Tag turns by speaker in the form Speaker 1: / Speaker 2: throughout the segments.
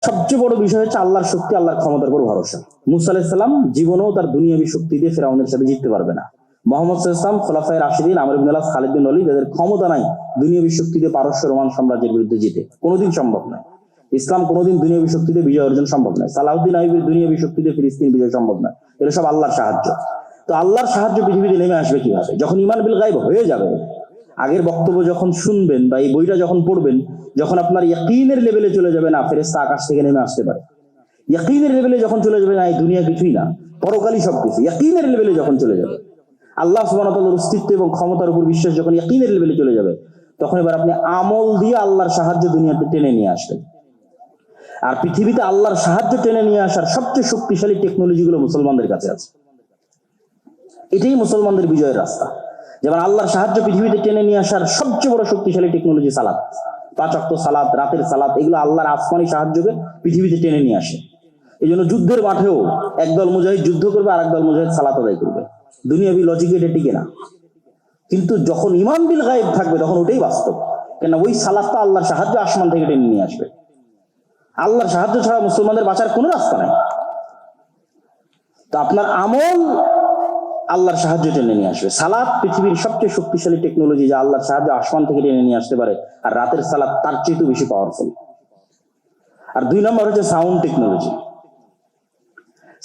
Speaker 1: সবচেয়ে বড় বিষয় হচ্ছে আল্লাহর শক্তি, আল্লাহর ক্ষমতার উপর ভরসা। মুসা আলাইহিস সালাম জীবনেও তার দুনিয়াবী শক্তি দিয়ে ফেরাউনের সাথে জিততে পারবে না। মুহাম্মদ সাল্লাল্লাহু আলাইহি ওয়াসাল্লাম, খোলাফায়ে রাশিদিন, আমর ইবনে আস, খালিদ বিন ওয়ালিদ, এদের ক্ষমতা নাই দুনিয়াবী শক্তি দিয়ে পারস্য রোমান সাম্রাজ্যের বিরুদ্ধে জিতে, কোনোদিন সম্ভব নয়। ইসলাম কোনোদিন দুনিয়াবী শক্তি দিয়ে বিজয় অর্জন সম্ভব নয়। সালাউদ্দিন আইয়ুবীর দুনিয়াবী শক্তি দিয়ে ফিলিস্তিন বিজয় সম্ভব নয়। এটা সব আল্লাহর সাহায্য। তো আল্লাহর সাহায্য পৃথিবীতে নেমে আসবে কিভাবে? যখন ঈমান বিল গায়ব হয়ে যাবে। আগের বক্তব্য যখন শুনবেন বা এই বইটা যখন পড়বেন, যখন আপনার ইয়াকিনের লেভেলে চলে যাবে, না ফেরেশতা আকাশ থেকে নেমে আসতে পারে, ইয়াকিনের লেভেলে যখন চলে যাবে, না এই দুনিয়া কিছুই না, পরকালই সবকিছু, ইয়াকিনের লেভেলে যখন চলে যাবে, আল্লাহ সুবহানাহু ওয়া তাআলার অস্তিত্ব এবং ক্ষমতার উপর বিশ্বাস যখন ইয়াকিনের লেভেলে চলে যাবে, তখন এবার আপনি আমল দিয়ে আল্লাহর সাহায্য দুনিয়াতে টেনে নিয়ে আসবেন। আর পৃথিবীতে আল্লাহর সাহায্য টেনে নিয়ে আসার সবচেয়ে শক্তিশালী টেকনোলজি গুলো মুসলমানদের কাছে আছে। এটাই মুসলমানদের বিজয়ের রাস্তা। যেমন আল্লাহর সাহায্য পৃথিবীতে টেনে নিয়ে আসার সবচেয়ে বড় শক্তিশালী টেকনোলজি সালাত, 5 ওয়াক্ত সালাত, রাতের সালাত, এগুলো আল্লাহর আসমানি সাহায্যকে পৃথিবীতে টেনে নিয়ে আসে। এই জন্য যুদ্ধের মাঠেও একদল মুজাহিদ যুদ্ধ করবে আর একদল মুজাহিদ সালাত আদায় করবে। দুনিয়াবি লজিকে এটা টিকে না, কিন্তু যখন ঈমান বিল গায়ব থাকবে তখন ওটাই বাস্তব। কেন? ওই সালাতটা আল্লাহর সাহায্য আসমান থেকে টেনে নিয়ে আসবে। আল্লাহর সাহায্য ছাড়া মুসলমানদের বাঁচার কোনো রাস্তা নাই। তো আপনার আমল আল্লাহর সাহায্য টেনে নিয়ে আসবে। সালাত পৃথিবীর সবচেয়ে শক্তিশালী টেকনোলজি, যা আল্লাহর সাহায্য আসমান থেকে টেনে নিয়ে আসতে পারে, আর রাতের সালাত তার চেয়েও বেশি পাওয়ারফুল। আর 2 নম্বর হচ্ছে সাউন্ড টেকনোলজি।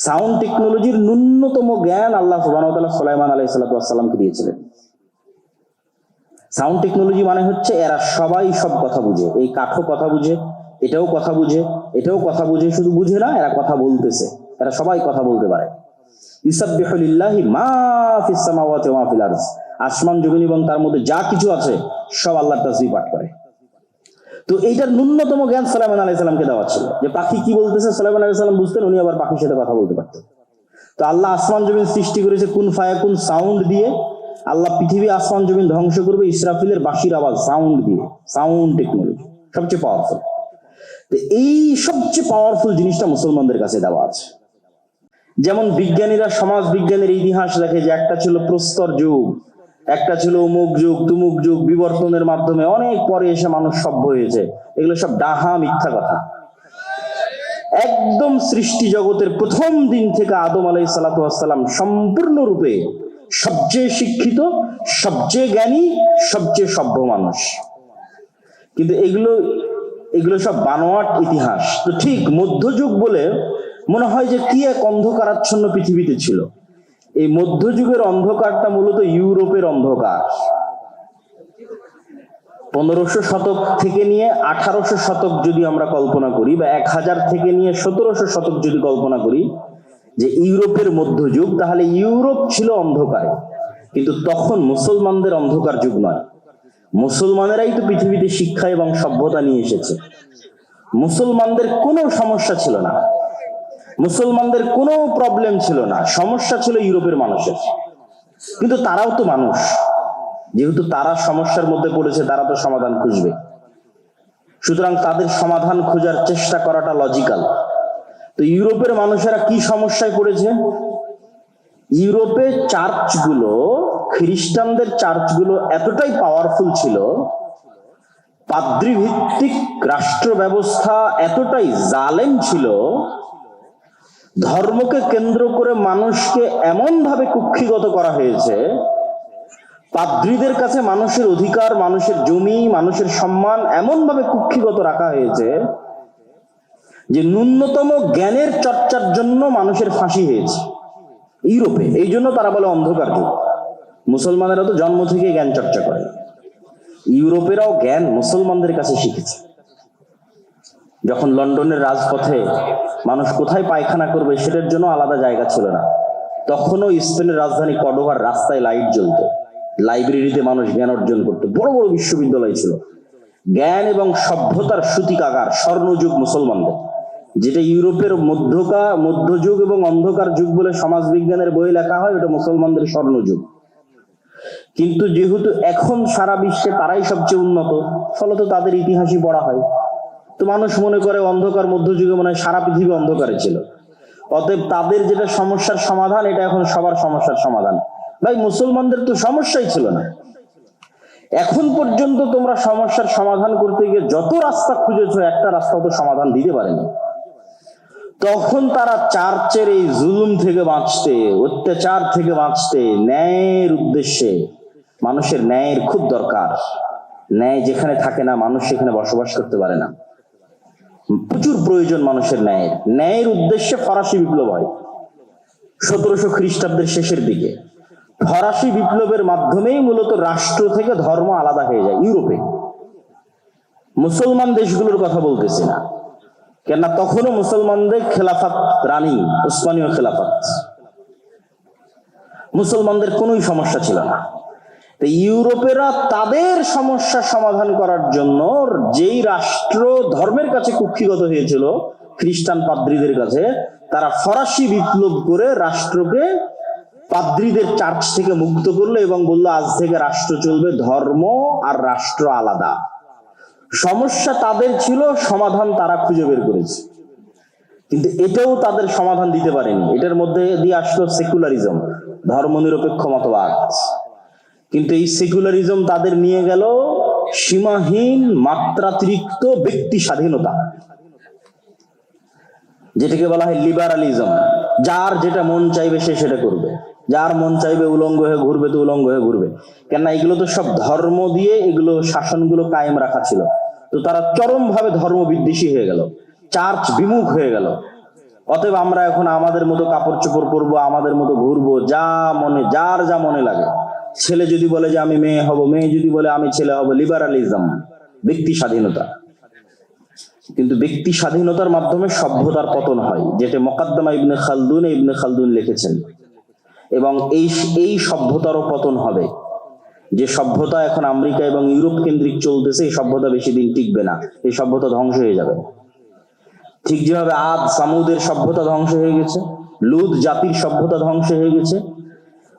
Speaker 1: সাউন্ড টেকনোলজির ন্যূনতম জ্ঞান আল্লাহ সুবহানাহু ওয়া তাআলা সুলাইমান আলাইহিস সালামকে দিয়েছিলেন। সাউন্ড টেকনোলজি মানে হচ্ছে এরা সবাই সব কথা বুঝে। এই কাঠও কথা বুঝে, এটাও কথা বুঝে, এটাও কথা বুঝে, শুধু বুঝে না, এরা কথা বলতেছে, এরা সবাই কথা বলতে পারে। ইউসাব্বিহু লিল্লাহি মা ফিস সামাওয়াতি ওয়া মা ফিল আরদ, আসমান জমিন এবং তার মধ্যে যা কিছু আছে সব আল্লাহর তাসবিহ পাঠ করে। তো এইটার ন্যূনতম জ্ঞান সুলাইমান আলাইহিস সালামকে দেওয়া ছিল, যে পাখি কি বলতেছে সুলাইমান আলাইহিস সালাম বুঝতেন, উনি আবার পাখির সাথে কথা বলতে পারতেন। তো আল্লাহ আসমান জমিন সৃষ্টি করেছে কুন ফায়াকুন সাউন্ড দিয়ে। আল্লাহ পৃথিবী আসমান জমিন ধ্বংস করবে ইসরাফিলের বাঁশির আওয়াজ, সাউন্ড দিয়ে। সাউন্ড টেকনোলজি সবচেয়ে পাওয়ারফুল। তো এই সবচেয়ে পাওয়ারফুল জিনিসটা মুসলমানদের কাছে দেওয়া আছে। যেমন বিজ্ঞানীরা সমাজ বিজ্ঞানের ইতিহাস দেখে যে একটা ছিল প্রস্তর যুগ, একটা ছিল অমুক যুগ, তুমুক যুগ, বিবর্তনের মাধ্যমে অনেক পরে এসে মানুষ সভ্য হয়েছে। এগুলো সব ডাহা মিথ্যা কথা। একদম সৃষ্টি জগতের প্রথম দিন থেকে আদম আলাইহিস সালাতু ওয়াস সালাম সম্পূর্ণরূপে সবচেয়ে শিক্ষিত, সবচেয়ে জ্ঞানী, সবচেয়ে সভ্য মানুষ। কিন্তু এগুলো সব বানোয়াট ইতিহাস। তো ঠিক মধ্যযুগ বলে মনে হয় যে কি এক অন্ধকারাচ্ছন্ন পৃথিবীতে ছিল। এই মধ্যযুগের অন্ধকারটা মূলত ইউরোপের অন্ধকার। 1500 শতক থেকে নিয়ে 1800 শতক যদি আমরা কল্পনা করি, বা 1000 থেকে নিয়ে 1700 শতক যদি কল্পনা করি যে ইউরোপের মধ্যযুগ, তাহলে ইউরোপ ছিল অন্ধকারে। কিন্তু তখন মুসলমানদের অন্ধকার যুগ নয়। মুসলমানেরাই তো পৃথিবীতে শিক্ষা এবং সভ্যতা নিয়ে এসেছে। মুসলমানদের কোনো সমস্যা ছিল না, মুসলমানদের কোনো প্রবলেম ছিল না, সমস্যা ছিল ইউরোপের মানুষের। কিন্তু তারাও তো মানুষ, যেহেতু তারা সমস্যার মধ্যে পড়েছে, তারা তো সমাধান খুঁজবে। সুতরাং তাদের সমাধান খোঁজার চেষ্টা করাটা লজিক্যাল। তো ইউরোপের মানুষেরা কি সমস্যায় পড়েছে? ইউরোপে চার্চগুলো, খ্রিস্টানদের চার্চগুলো এতটাই পাওয়ারফুল ছিল, পাদ্রীভিত্তিক রাষ্ট্র ব্যবস্থা এতটাই জালেম ছিল, ধর্মকে কেন্দ্র করে মানুষকে এমন ভাবে কুক্ষিগত করা হয়েছে, পাদ্রীদের কাছে মানুষের অধিকার, মানুষের জমি, মানুষের সম্মান এমন ভাবে কুক্ষিগত রাখা হয়েছে যে ন্যূনতম জ্ঞানের চর্চার জন্য মানুষের ফাঁসি হয়েছে ইউরোপে। এই জন্য তারা বলে অন্ধকার যুগ। মুসলমানেরা তো জন্ম থেকে জ্ঞান চর্চা করে, ইউরোপেরাও জ্ঞান মুসলমানদের কাছে শিখেছে। যখন লন্ডনের রাজপথে মানুষ কোথায় পায়খানা করবে সেটার জন্য আলাদা জায়গা ছিল না, তখনও স্পেনের রাজধানী কর্ডোবার রাস্তায় লাইট জ্বলতো, লাইব্রেরিতে মানুষ জ্ঞান অর্জন করতো, বড় বড় বিশ্ববিদ্যালয় ছিল। জ্ঞান এবং সভ্যতার সূতিকাগার স্বর্ণযুগ মুসলমানদের, যেটা ইউরোপের মধ্যযুগ এবং অন্ধকার যুগ বলে সমাজ বিজ্ঞানের বই লেখা হয়, ওটা মুসলমানদের স্বর্ণযুগ। কিন্তু যেহেতু এখন সারা বিশ্বে তারাই সবচেয়ে উন্নত, ফলত তাদের ইতিহাসই পড়া হয়। তো মানুষ মনে করে অন্ধকার মধ্যযুগে মনে হয় সারা পৃথিবী অন্ধকারে ছিল, অতএব তাদের যেটা সমস্যার সমাধান, এটা এখন সবার সমস্যার সমাধান। ভাই, মুসলমানদের তো সমস্যাই ছিল না। এখন পর্যন্ত তোমরা সমস্যার সমাধান করতে গিয়ে যত রাস্তা খুঁজেছো, একটা রাস্তা তো সমাধান দিতে পারেনি। তখন তারা চার্চের এই জুলুম থেকে বাঁচতে, অত্যাচার থেকে বাঁচতে, ন্যায়ের উদ্দেশ্যে, মানুষের ন্যায়ের খুব দরকার, ন্যায় যেখানে থাকে না মানুষ সেখানে বসবাস করতে পারে না, প্রচুর প্রয়োজন মানুষের ন্যায়ের। ন্যায়ের উদ্দেশ্যে ফরাসি বিপ্লব হয় 1700 খ্রিস্টাব্দের শেষের দিকে। ফরাসি বিপ্লবের মাধ্যমেই মূলত রাষ্ট্র থেকে ধর্ম আলাদা হয়ে যায় ইউরোপে। মুসলমান দেশগুলোর কথা বলতেছি না, কেননা তখনও মুসলমানদের খেলাফত রানিং, উসমানীয় খেলাফত, মুসলমানদের কোনোই সমস্যা ছিল না। তো ইউরোপেরা তাদের সমস্যা সমাধান করার জন্য যেই রাষ্ট্র ধর্মের কাছে কুক্ষিগত হয়েছিল খ্রিস্টান পাদ্রীদের কাছে, তারা ফরাসি বিপ্লব করে রাষ্ট্রকে পাদ্রীদের চার্চ থেকে মুক্ত করলো এবং বললো আজ থেকে রাষ্ট্র চলবে ধর্ম আর রাষ্ট্র আলাদা। সমস্যা তাদের ছিল, সমাধান তারা খুঁজে বের করেছে, কিন্তু এটাও তাদের সমাধান দিতে পারেনি। এটার মধ্যে দিয়ে আসলো সেকুলারিজম, ধর্মনিরপেক্ষ মতবাদ। কিন্তু এই সেকুলারিজম তাদের নিয়ে গেল সীমাহীন মাত্রাতিরিক্ত ব্যক্তি স্বাধীনতা, যেটাকে বলা হয় লিবারালিজম। যার যেটা মন চাইবে সে সেটা করবে, যার মন চাইবে উলঙ্গ হয়ে ঘুরবে তো উলঙ্গ হয়ে ঘুরবে। কেননা এগুলো তো সব ধর্ম দিয়ে এগুলো শাসনগুলো কায়েম রাখা ছিল। তো তারা চরম ভাবে ধর্ম বিদ্বেষী হয়ে গেল, চার্চ বিমুখ হয়ে গেল। অতএব আমরা এখন আমাদের মতো কাপড় চোপড় পরবো, আমাদের মতো ঘুরবো, যা মনে, যার যা মনে লাগে। ছেলে যদি বলে যে আমি মেয়ে হব, মেয়ে যদি বলে আমি ছেলে হব, লিবারালিজম, ব্যক্তি স্বাধীনতা। কিন্তু ব্যক্তি স্বাধীনতার মাধ্যমে সভ্যতার পতন হয়, যেটা মুকাদ্দামা ইবনে খালদুন লিখেছেন। এবং এই সভ্যতারও পতন হবে। যে সভ্যতা এখন আমেরিকা এবং ইউরোপ কেন্দ্রিক চলতেছে, এই সভ্যতা বেশি দিন টিকবে না, এই সভ্যতা ধ্বংস হয়ে যাবে। ঠিক যেভাবে আদ সামুদের সভ্যতা ধ্বংস হয়ে গেছে, লুত জাতির সভ্যতা ধ্বংস হয়ে গেছে,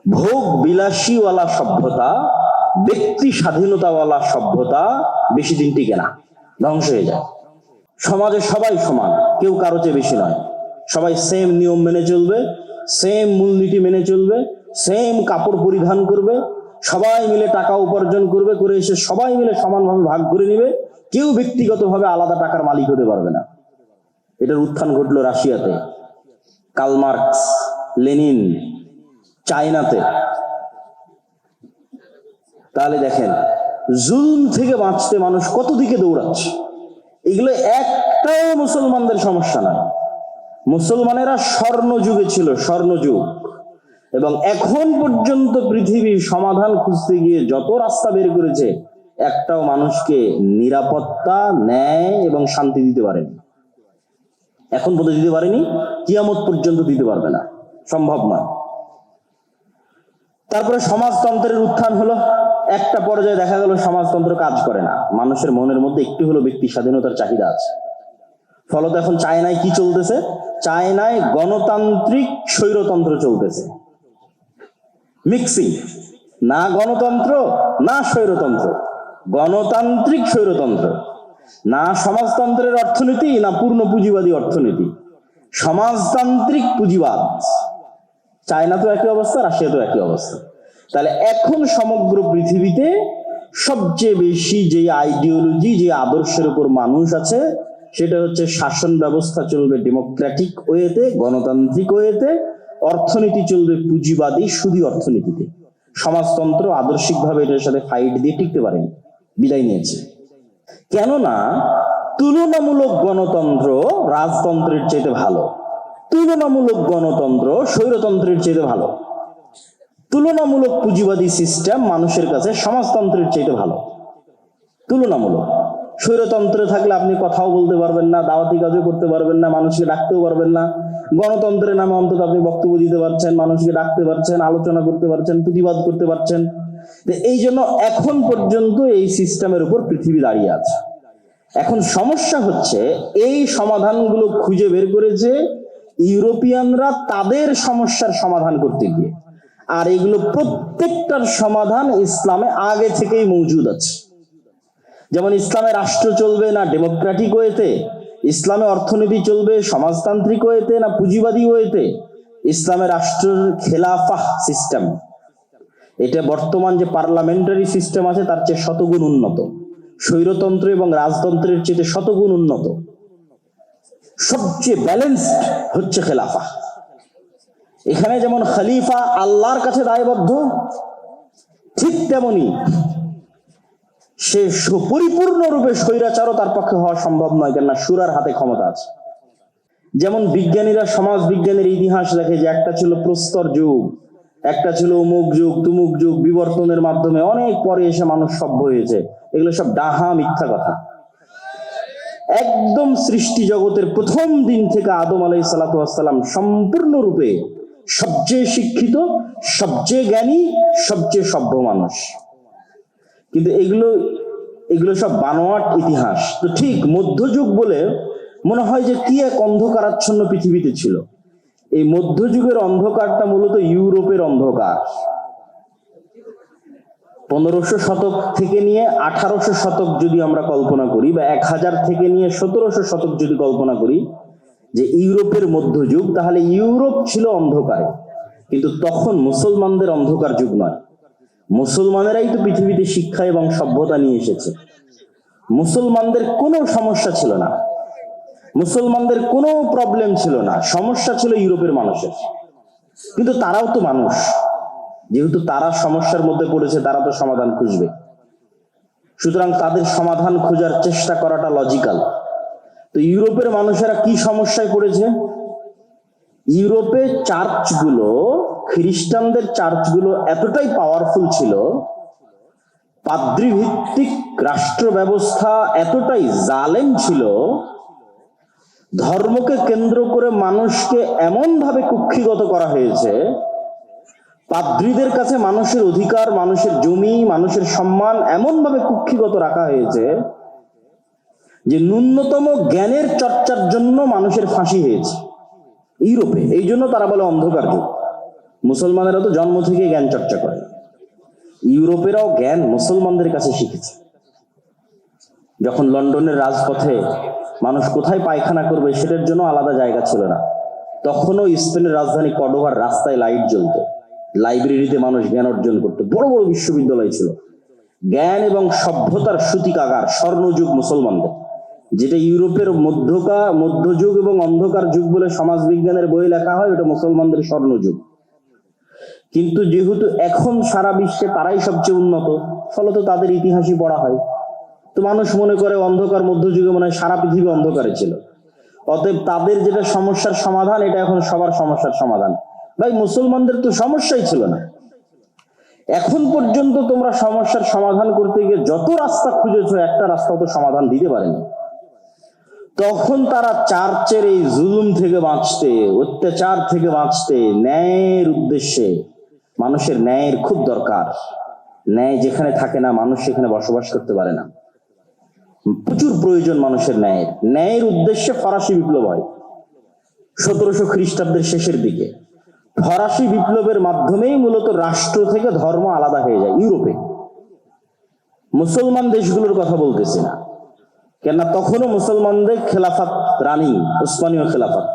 Speaker 1: ভোগ বিলাসীওয়ালা সভ্যতা, ব্যক্তি স্বাধীনতাওয়ালা সভ্যতা বেশি দিন টিকে না, ধ্বংস হয়ে যায়। সমাজে সবাই সমান, কেউ কারো চেয়ে বেশি নয়, সবাই সেম নিয়ম মেনে চলবে, সেম মূলনীতি মেনে চলবে, সেম কাপড় পরিধান করবে, সবাই মিলে টাকা উপার্জন করবে, করে এসে সবাই মিলে সমানভাবে ভাগ করে নিবে, কেউ ব্যক্তিগতভাবে আলাদা টাকার মালিক হতে পারবে না। এটার উত্থান ঘটলো রাশিয়াতে, কার্ল মার্কস, লেনিন, চায়নাতে। তাহলে দেখেন জুলুম থেকে বাঁচতে মানুষ কত দিকে দৌড়াচ্ছে। এগুলো একটাও মুসলমানদের সমস্যা নয়। মুসলমানেরা স্বর্ণযুগে ছিল, স্বর্ণযুগ। এবং এখন পর্যন্ত পৃথিবীর সমাধান খুঁজতে গিয়ে যত রাস্তা বের করেছে, একটাও মানুষকে নিরাপত্তা, ন্যায় এবং শান্তি দিতে পারেনি। এখন পর্যন্ত দিতে পারেনি, কিয়ামত পর্যন্ত দিতে পারবে না, সম্ভব নয়। তারপরে সমাজতন্ত্রের উত্থান হলো। একটা পর্যায়ে দেখা গেল সমাজতন্ত্র কাজ করে না, মানুষের মনের মধ্যে একটু হলো ব্যক্তি স্বাধীনতার চাহিদা আছে। ফলত এখন চায়নায় কি চলতেছে? চায়নায় গণতান্ত্রিক স্বৈরতন্ত্র চলতেছে, মিক্সিং, না গণতন্ত্র না স্বৈরতন্ত্র, গণতান্ত্রিক স্বৈরতন্ত্র, না সমাজতন্ত্রের অর্থনীতি না পূর্ণ পুঁজিবাদী অর্থনীতি, সমাজতান্ত্রিক পুঁজিবাদ। চায়না তো একই অবস্থা, রাশিয়া তো একই অবস্থা। তাহলে এখন সমগ্র পৃথিবীতে সবচেয়ে বেশি যে আইডিওলজি, যে আদর্শের উপর মানুষ আছে, সেটা হচ্ছে শাসন ব্যবস্থা চলবে ডেমোক্রেটিক ওয়েতে, গণতান্ত্রিক ওয়েতে, অর্থনীতি চলবে পুঁজিবাদী সুদী অর্থনীতিতে। সমাজতন্ত্র আদর্শিকভাবে এটার সাথে ফাইট দিয়ে টিকতে পারেনি, বিদায় নিয়েছে। কেননা তুলনামূলক গণতন্ত্র রাজতন্ত্রের চেয়ে ভালো, তুলনামূলক গণতন্ত্র স্বৈরতন্ত্রের চেয়ে ভালো, তুলনামূলক পুঁজিবাদী সিস্টেম মানুষের কাছে সমাজতন্ত্রের চেয়ে ভালো। তুলনামূলক স্বৈরতন্ত্রে থাকলে আপনি কথাও বলতে পারবেন না, দাওয়াতি কাজও করতে পারবেন না, মানুষকে ডাকতেও পারবেন না। গণতন্ত্রের নামে অন্তত আপনি বক্তব্য দিতে পারছেন, মানুষকে ডাকতে পারছেন, আলোচনা করতে পারছেন, প্রতিবাদ করতে পারছেন। এই জন্য এখন পর্যন্ত এই সিস্টেমের উপর পৃথিবী দাঁড়িয়ে আছে। এখন সমস্যা হচ্ছে এই সমাধানগুলো খুঁজে বের করেছে ইউরোপিয়ানরা তাদের সমস্যার সমাধান করতে গিয়ে। আর এগুলো প্রত্যেকটার সমাধান ইসলামে আগে থেকেই মজুদ আছে। যেমন ইসলামে রাষ্ট্র চলবে না ডেমোক্রেটিক ওয়েতে, ইসলামে অর্থনীতি চলবে সমাজতান্ত্রিক ওয়েতে না পুঁজিবাদী ওয়েতে, ইসলামে রাষ্ট্রের খেলাফাহ সিস্টেম, এটা বর্তমান যে পার্লামেন্টারি সিস্টেম আছে তার চেয়ে শতগুণ উন্নত, স্বৈরতন্ত্র এবং রাজতন্ত্রের চেয়ে শতগুণ উন্নত। সবচেয়ে ব্যালেন্সড হচ্ছে খেলাফা। এখানে যেমন খলিফা আল্লাহর কাছে দায়বদ্ধ, ঠিক তেমনি সে পরিপূর্ণরূপে স্বৈরাচারও তার পক্ষে হওয়া সম্ভব নয়, কেননা শুরার হাতে ক্ষমতা আছে। যেমন বিজ্ঞানীরা সমাজ বিজ্ঞানের ইতিহাস দেখে যে একটা ছিল প্রস্তর যুগ, একটা ছিল অমুক যুগ তুমুক যুগ, বিবর্তনের মাধ্যমে অনেক পরে এসে মানুষ সভ্য হয়েছে। এগুলো সব ডাহা মিথ্যা কথা। একদম সৃষ্টি জগতের প্রথম দিন থেকে আদম আলাইহিস সালাতু ওয়াস সালাম সম্পূর্ণরূপে সবচেয়ে শিক্ষিত, সবচেয়ে জ্ঞানী, সবচেয়ে সভ্য মানুষ। কিন্তু এগুলো সব বানোয়াট ইতিহাস। তো ঠিক মধ্যযুগ বলে মনে হয় যে কি এক অন্ধকারাচ্ছন্ন পৃথিবীতে ছিল। এই মধ্যযুগের অন্ধকারটা মূলত ইউরোপের অন্ধকার। 1500 শতক থেকে নিয়ে 1800 শতক যদি আমরা কল্পনা করি, বা 1000 থেকে নিয়ে 1700 শতক যদি কল্পনা করি যে ইউরোপের মধ্যযুগ, তাহলে ইউরোপ ছিল অন্ধকারে। কিন্তু তখন মুসলমানদের অন্ধকার যুগ নয়। মুসলমানেরাই তো পৃথিবীতে শিক্ষা এবং সভ্যতা নিয়ে এসেছে। মুসলমানদের কোনো সমস্যা ছিল না, মুসলমানদের কোনো প্রবলেম ছিল না, সমস্যা ছিল ইউরোপের মানুষের। কিন্তু তারাও তো মানুষ, যেহেতু তারা সমস্যার মধ্যে পড়েছে, তারা তো সমাধান খুঁজবে। সুতরাং তাদের সমাধান খোঁজার চেষ্টা করাটা লজিক্যাল। তো ইউরোপের মানুষেরা কি সমস্যায় পড়েছে? ইউরোপে চার্চগুলো, খ্রিস্টানদের চার্চগুলো এতটাই পাওয়ারফুল ছিল, পাদ্রীভিত্তিক রাষ্ট্র ব্যবস্থা এতটাই জালেম ছিল, ধর্মকে কেন্দ্র করে মানুষকে এমন ভাবে কুক্ষিগত করা হয়েছে, পাদ্রীদের কাছে মানুষের অধিকার, মানুষের জমি, মানুষের সম্মান এমন ভাবে কুক্ষিগত রাখা হয়েছে যে ন্যূনতম জ্ঞানের চর্চার জন্য মানুষের ফাঁসি হয়েছে ইউরোপে। এই জন্য তারা বলে অন্ধকার যুগ। মুসলমানেরা তো জন্ম থেকে জ্ঞান চর্চা করে, ইউরোপেরাও জ্ঞান মুসলমানদের কাছে শিখেছে। যখন লন্ডনের রাজপথে মানুষ কোথায় পায়খানা করবে সেটার জন্য আলাদা জায়গা ছিল না, তখনও স্পেনের রাজধানী কর্ডোবার রাস্তায় লাইট জ্বলতো, লাইব্রেরিতে মানুষ জ্ঞান অর্জন করতো, বড় বড় বিশ্ববিদ্যালয় ছিল। জ্ঞান এবং সভ্যতার সূতিকাগার স্বর্ণযুগ মুসলমানদের। যেটা ইউরোপের মধ্যযুগ এবং অন্ধকার যুগ বলে সমাজ বিজ্ঞানের বই লেখা হয়, ওটা মুসলমানদের স্বর্ণযুগ। কিন্তু যেহেতু এখন সারা বিশ্বে তারাই সবচেয়ে উন্নত, ফলত তাদের ইতিহাসই পড়া হয়। তো মানুষ মনে করে অন্ধকার মধ্যযুগে মনে হয় সারা পৃথিবী অন্ধকারে ছিল, অতএব তাদের যেটা সমস্যার সমাধান, এটা এখন সবার সমস্যার সমাধান। ভাই, মুসলমানদের তো সমস্যাই ছিল না। এখন পর্যন্ত তোমরা সমস্যার সমাধান করতে গিয়ে যত রাস্তা খুঁজেছো, একটা রাস্তা তো সমাধান দিতে পারেনি। তখন তারা চার্চের এই জুলুম থেকে বাঁচতে, অত্যাচার থেকে বাঁচতে, ন্যায়ের উদ্দেশ্যে, মানুষের ন্যায়ের খুব দরকার। ন্যায় যেখানে থাকে না, মানুষ সেখানে বসবাস করতে পারে না। প্রচুর প্রয়োজন মানুষের ন্যায়ের। ন্যায়ের উদ্দেশ্যে ফরাসি বিপ্লব হয় 1700 খ্রিস্টাব্দের শেষের দিকে। ফরাসি বিপ্লবের মাধ্যমেই মূলত রাষ্ট্র থেকে ধর্ম আলাদা হয়ে যায় ইউরোপে। মুসলমান দেশগুলোর কথা বলতেছি না, কেননা তখনও মুসলমানদের খেলাফত রানিং, উসমানীয় খেলাফত।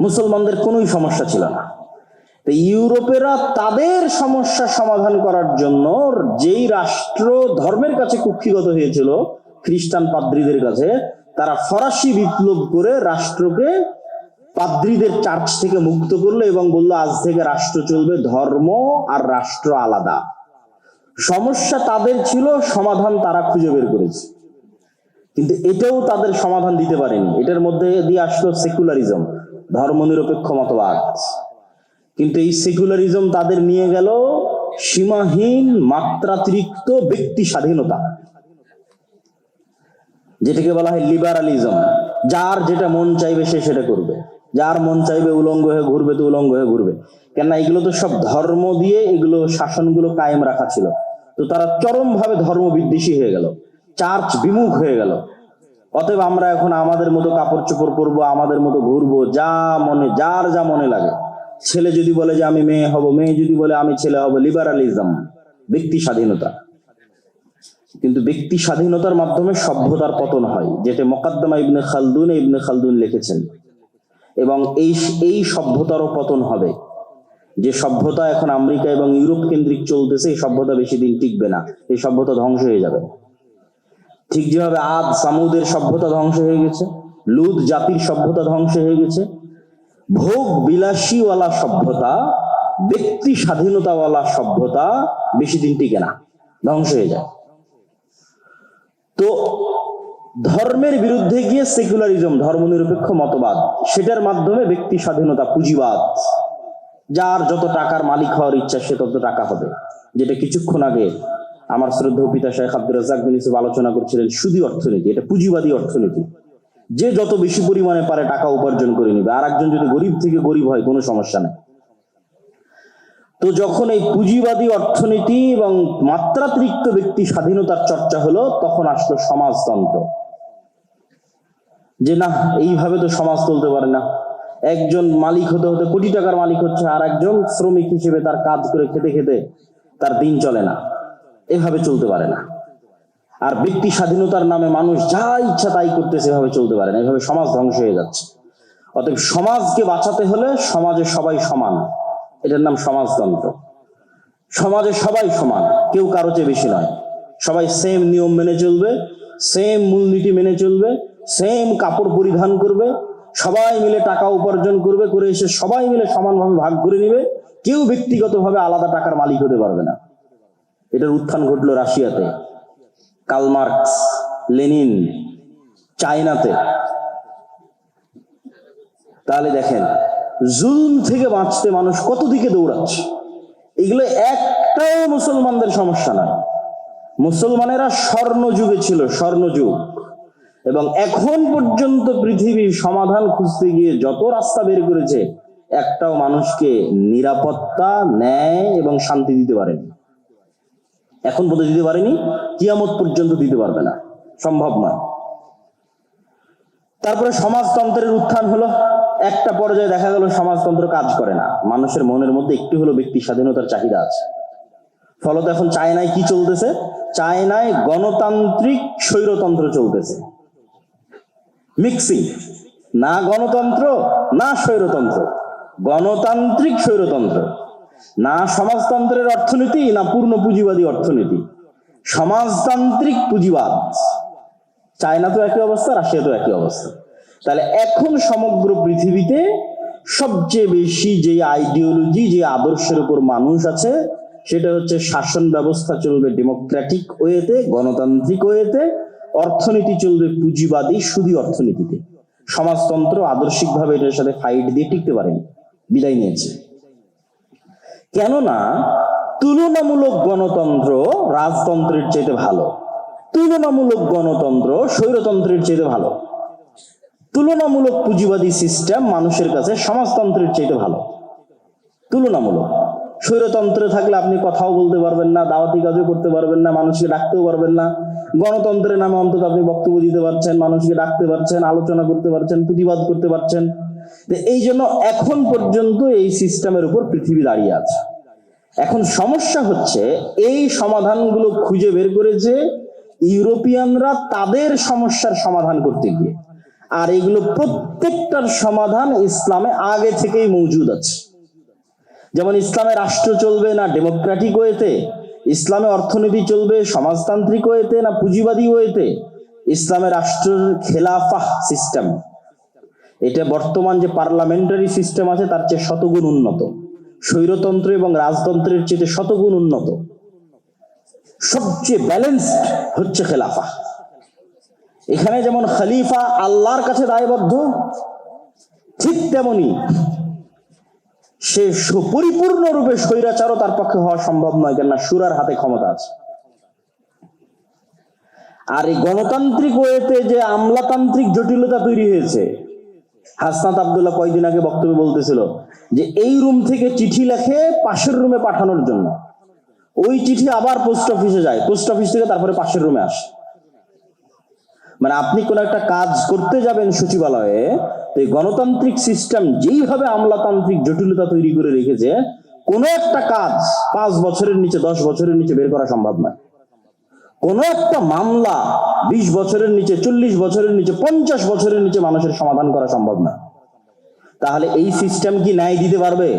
Speaker 1: মুসলমানদের কোনোই সমস্যা ছিল না। তো ইউরোপেরা তাদের সমস্যা সমাধান করার জন্য, যেই রাষ্ট্র ধর্মের কাছে কুক্ষিগত হয়েছিল খ্রিস্টান পাদ্রীদের কাছে, তারা ফরাসি বিপ্লব করে রাষ্ট্রকে পাদ্রীদের চার্চ থেকে মুক্ত করলো এবং বললো আজ থেকে রাষ্ট্র চলবে, ধর্ম আর রাষ্ট্র আলাদা। সমস্যা তাদের ছিল, সমাধান তারা খুঁজে বের করেছে। কিন্তু এটাও তাদের সমাধান দিতে পারেনি। এটার মধ্যে দিয়ে আসলো সেকুলারিজম, ধর্মনিরপেক্ষ মতবাদ। কিন্তু এই সেকুলারিজম তাদের নিয়ে গেল সীমাহীন মাত্রাতিরিক্ত ব্যক্তি স্বাধীনতা, যেটাকে বলা হয় লিবারালিজম। যার যেটা মন চাইবে সে সেটা করবে, যার মন চাইবে উলঙ্গ হয়ে ঘুরবে তো উলঙ্গ হয়ে ঘুরবে। কেননা এগুলো তো সব ধর্ম দিয়ে এগুলো শাসনগুলো কায়েম রাখা ছিল। তো তারা চরম ভাবে ধর্ম বিদ্বেষী হয়ে গেল, চার্চ বিমুখ হয়ে গেল। অতএব আমরা এখন আমাদের মতো কাপড় চোপড় পরবো, আমাদের মতো ঘুরবো, যা মনে, যার যা মনে লাগে। ছেলে যদি বলে যে আমি মেয়ে হব, মেয়ে যদি বলে আমি ছেলে হব, লিবারালিজম, ব্যক্তি স্বাধীনতা। কিন্তু ব্যক্তি স্বাধীনতার মাধ্যমে সভ্যতার পতন হয়, যেটা মুকাদ্দমা ইবনে খালদুন লিখেছেন। এবং এই সভ্যতারও পতন হবে। যে সভ্যতা এখন আমেরিকা এবং ইউরোপ কেন্দ্রিক চলতেছে, এই সভ্যতা বেশি দিন টিকবে না, এই সভ্যতা ধ্বংস হয়ে যাবে। ঠিক যেভাবে আদ সামুদের সভ্যতা ধ্বংস হয়ে গেছে, লুত জাতির সভ্যতা ধ্বংস হয়ে গেছে, ভোগ বিলাসীওয়ালা সভ্যতা, ব্যক্তি স্বাধীনতাওয়ালা সভ্যতা বেশি দিন টিকে না, ধ্বংস হয়ে যায়। তো ধর্মের বিরুদ্ধে গিয়ে সেকুলারিজম, ধর্মনিরপেক্ষ মতবাদ, সেটার মাধ্যমে ব্যক্তি স্বাধীনতা, পুঁজিবাদ, যার যত টাকার মালিক হওয়ার ইচ্ছা সে তত টাকা হবে, যেটা কিছুক্ষণ আগে আমার শ্রদ্ধেয় পিতা শেখ আব্দুর রাজ্জাক বিন ইউসুফ আলোচনা করছিলেন। সুদী অর্থনীতি, এটা পুঁজিবাদী অর্থনীতি। যে যত বেশি পরিমাণে পারে টাকা উপার্জন করে নিবে, আর একজন যদি গরিব থেকে গরিব হয় কোনো সমস্যা নেই। তো যখন এই পুঁজিবাদী অর্থনীতি এবং মাত্রাতিরিক্ত ব্যক্তি স্বাধীনতার চর্চা হলো, তখন আসলো সমাজতন্ত্র। যে না, এইভাবে তো সমাজ চলতে পারে না। একজন মালিক হতে হতে কোটি টাকার মালিক হচ্ছে, আর একজন শ্রমিক হিসেবে তার কাজ করে খেতে খেতে তার দিন চলে না, এভাবে চলতে পারে না। আর ব্যক্তি স্বাধীনতার নামে মানুষ যা ইচ্ছা তাই করতেছে, এভাবে চলতে পারে না, এভাবে সমাজ ধ্বংস হয়ে যাচ্ছে। অতএব সমাজকে বাঁচাতে হলে সমাজে সবাই সমান, এটার নাম সমাজতন্ত্র। সমাজে সবাই সমান, কেউ কারো চেয়ে বেশি নয়, সবাই সেম নিয়ম মেনে চলবে, সেম মূলনীতি মেনে চলবে, সেম কাপড় পরিধান করবে, সবাই মিলে টাকা উপার্জন করবে, করে এসে সবাই মিলে সমানভাবে ভাগ করে নিবে, কেউ ব্যক্তিগতভাবে আলাদা টাকার মালিক হতে পারবে না। এটার উত্থান ঘটলো রাশিয়াতে, কার্ল মার্কস, লেনিন, চায়নাতে। তাহলে দেখেন, জুলুম থেকে বাঁচতে মানুষ কত দিকে দৌড়াচ্ছে। এগুলো একটাও মুসলমানদের সমস্যা নয়। মুসলমানেরা স্বর্ণযুগে ছিল, স্বর্ণযুগ, এবং এখন পর্যন্ত পৃথিবীর সমাধান খুঁজতে গিয়ে যত রাস্তা বের করেছে, একটাও মানুষকে নিরাপত্তা, ন্যায় এবং শান্তি দিতে পারেনি। এখন পর্যন্ত দিতে পারেনি, কিয়ামত পর্যন্ত দিতে পারবে না, সম্ভব নয়। তারপরে সমাজতন্ত্রের উত্থান হলো। একটা পর্যায়ে দেখা গেল সমাজতন্ত্র কাজ করে না, মানুষের মনের মধ্যে একটু হলো ব্যক্তি স্বাধীনতার চাহিদা আছে। ফলত এখন চায়নায় কি চলতেছে? চায়নায় গণতান্ত্রিক স্বৈরতন্ত্র চলতেছে, মিক্সিং, না গণতন্ত্র না স্বৈরতন্ত্র, গণতান্ত্রিক স্বৈরতন্ত্র, না সমাজতন্ত্রের অর্থনীতি না পূর্ণ পুঁজিবাদী অর্থনীতি, সমাজতান্ত্রিক পুঁজিবাদ। চায়না তো একই অবস্থা, রাশিয়া তো একই অবস্থা। তাহলে এখন সমগ্র পৃথিবীতে সবচেয়ে বেশি যে আইডিওলজি, যে আদর্শের উপর মানুষ আছে, সেটা হচ্ছে শাসন ব্যবস্থা চলবে ডেমোক্রেটিক ওয়েতে, গণতান্ত্রিক ওয়েতে, অর্থনীতি চলবে পুঁজিবাদী সুদী অর্থনীতিতে। সমাজতন্ত্র আদর্শিকভাবে এটার সাথে ফাইট দিয়ে টিকতে পারেনি, বিদায় নিয়েছে। কেননা তুলনামূলক গণতন্ত্র রাজতন্ত্রের চাইতে ভালো, তুলনামূলক গণতন্ত্র স্বৈরতন্ত্রের চাইতে ভালো, তুলনামূলক পুঁজিবাদী সিস্টেম মানুষের কাছে সমাজতন্ত্রের চাইতে ভালো। তুলনামূলক স্বৈরতন্ত্রে থাকলে আপনি কথাও বলতে পারবেন না, দাওয়াতি কাজও করতে পারবেন না, মানুষকে ডাকতেও পারবেন না। গণতন্ত্রের নামে অন্তত আপনি বক্তব্য দিতে পারছেন, মানুষকে ডাকতে পারছেন, আলোচনা করতে পারছেন, প্রতিবাদ করতে পারছেন। এই জন্য এখন পর্যন্ত এই সিস্টেমের উপর পৃথিবী দাঁড়িয়ে আছে। এখন সমস্যা হচ্ছে, এই সমাধানগুলো খুঁজে বের করেছে ইউরোপিয়ানরা তাদের সমস্যার সমাধান করতে গিয়ে, আর এগুলো প্রত্যেকটার সমাধান ইসলামে আগে থেকেই মজুদ আছে। যেমন ইসলামে রাষ্ট্র চলবে না ডেমোক্রেটিক ওয়েতে, ইসলামে অর্থনীতি চলবে সমাজতান্ত্রিক ওয়েতে না পুঁজিবাদী ওয়েতে, ইসলামের রাষ্ট্রের খেলাফাহ সিস্টেম, এটা বর্তমান যে পার্লামেন্টারি সিস্টেম আছে তার চেয়ে শতগুণ উন্নত, স্বৈরতন্ত্র এবং রাজতন্ত্রের চেয়ে শতগুণ উন্নত। সবচেয়ে ব্যালেন্সড হচ্ছে খেলাফা। এখানে যেমন খলিফা আল্লাহর কাছে দায়বদ্ধ, ঠিক তেমনি সে পরিপূর্ণরূপে স্বৈরাচারও তার পক্ষে হওয়া সম্ভব নয়, কেননা শুরার হাতে ক্ষমতা আছে। আর এই গণতান্ত্রিক ওয়েতে যে আমলাতান্ত্রিক জটিলতা তৈরি হয়েছে, হাসনাত আব্দুল্লাহ কয়েকদিন আগে বক্তব্যে বলতেছিল যে এই রুম থেকে চিঠি লেখে পাশের রুমে পাঠানোর জন্য, ওই চিঠি আবার পোস্ট অফিসে যায়, পোস্ট অফিস থেকে তারপরে পাশের রুমে আসে। মানে আপনি কোন একটা কাজ করতে যাবেন সচিবালয়ে, তো এই গণতান্ত্রিক সিস্টেম যেইভাবে আমলাতান্ত্রিক জটিলতা তৈরি করে রেখেছে, কোন একটা কাজ 5 বছরের নিচে 10 বছরের নিচে বের করা সম্ভব নয়। কোন একটা মামলা 20 বছরের নিচে 40 বছরের নিচে 50 বছরের নিচে মানুষের সমাধান করা সম্ভব না। তাহলে এই সিস্টেম কি ন্যায় দিতে পারবে?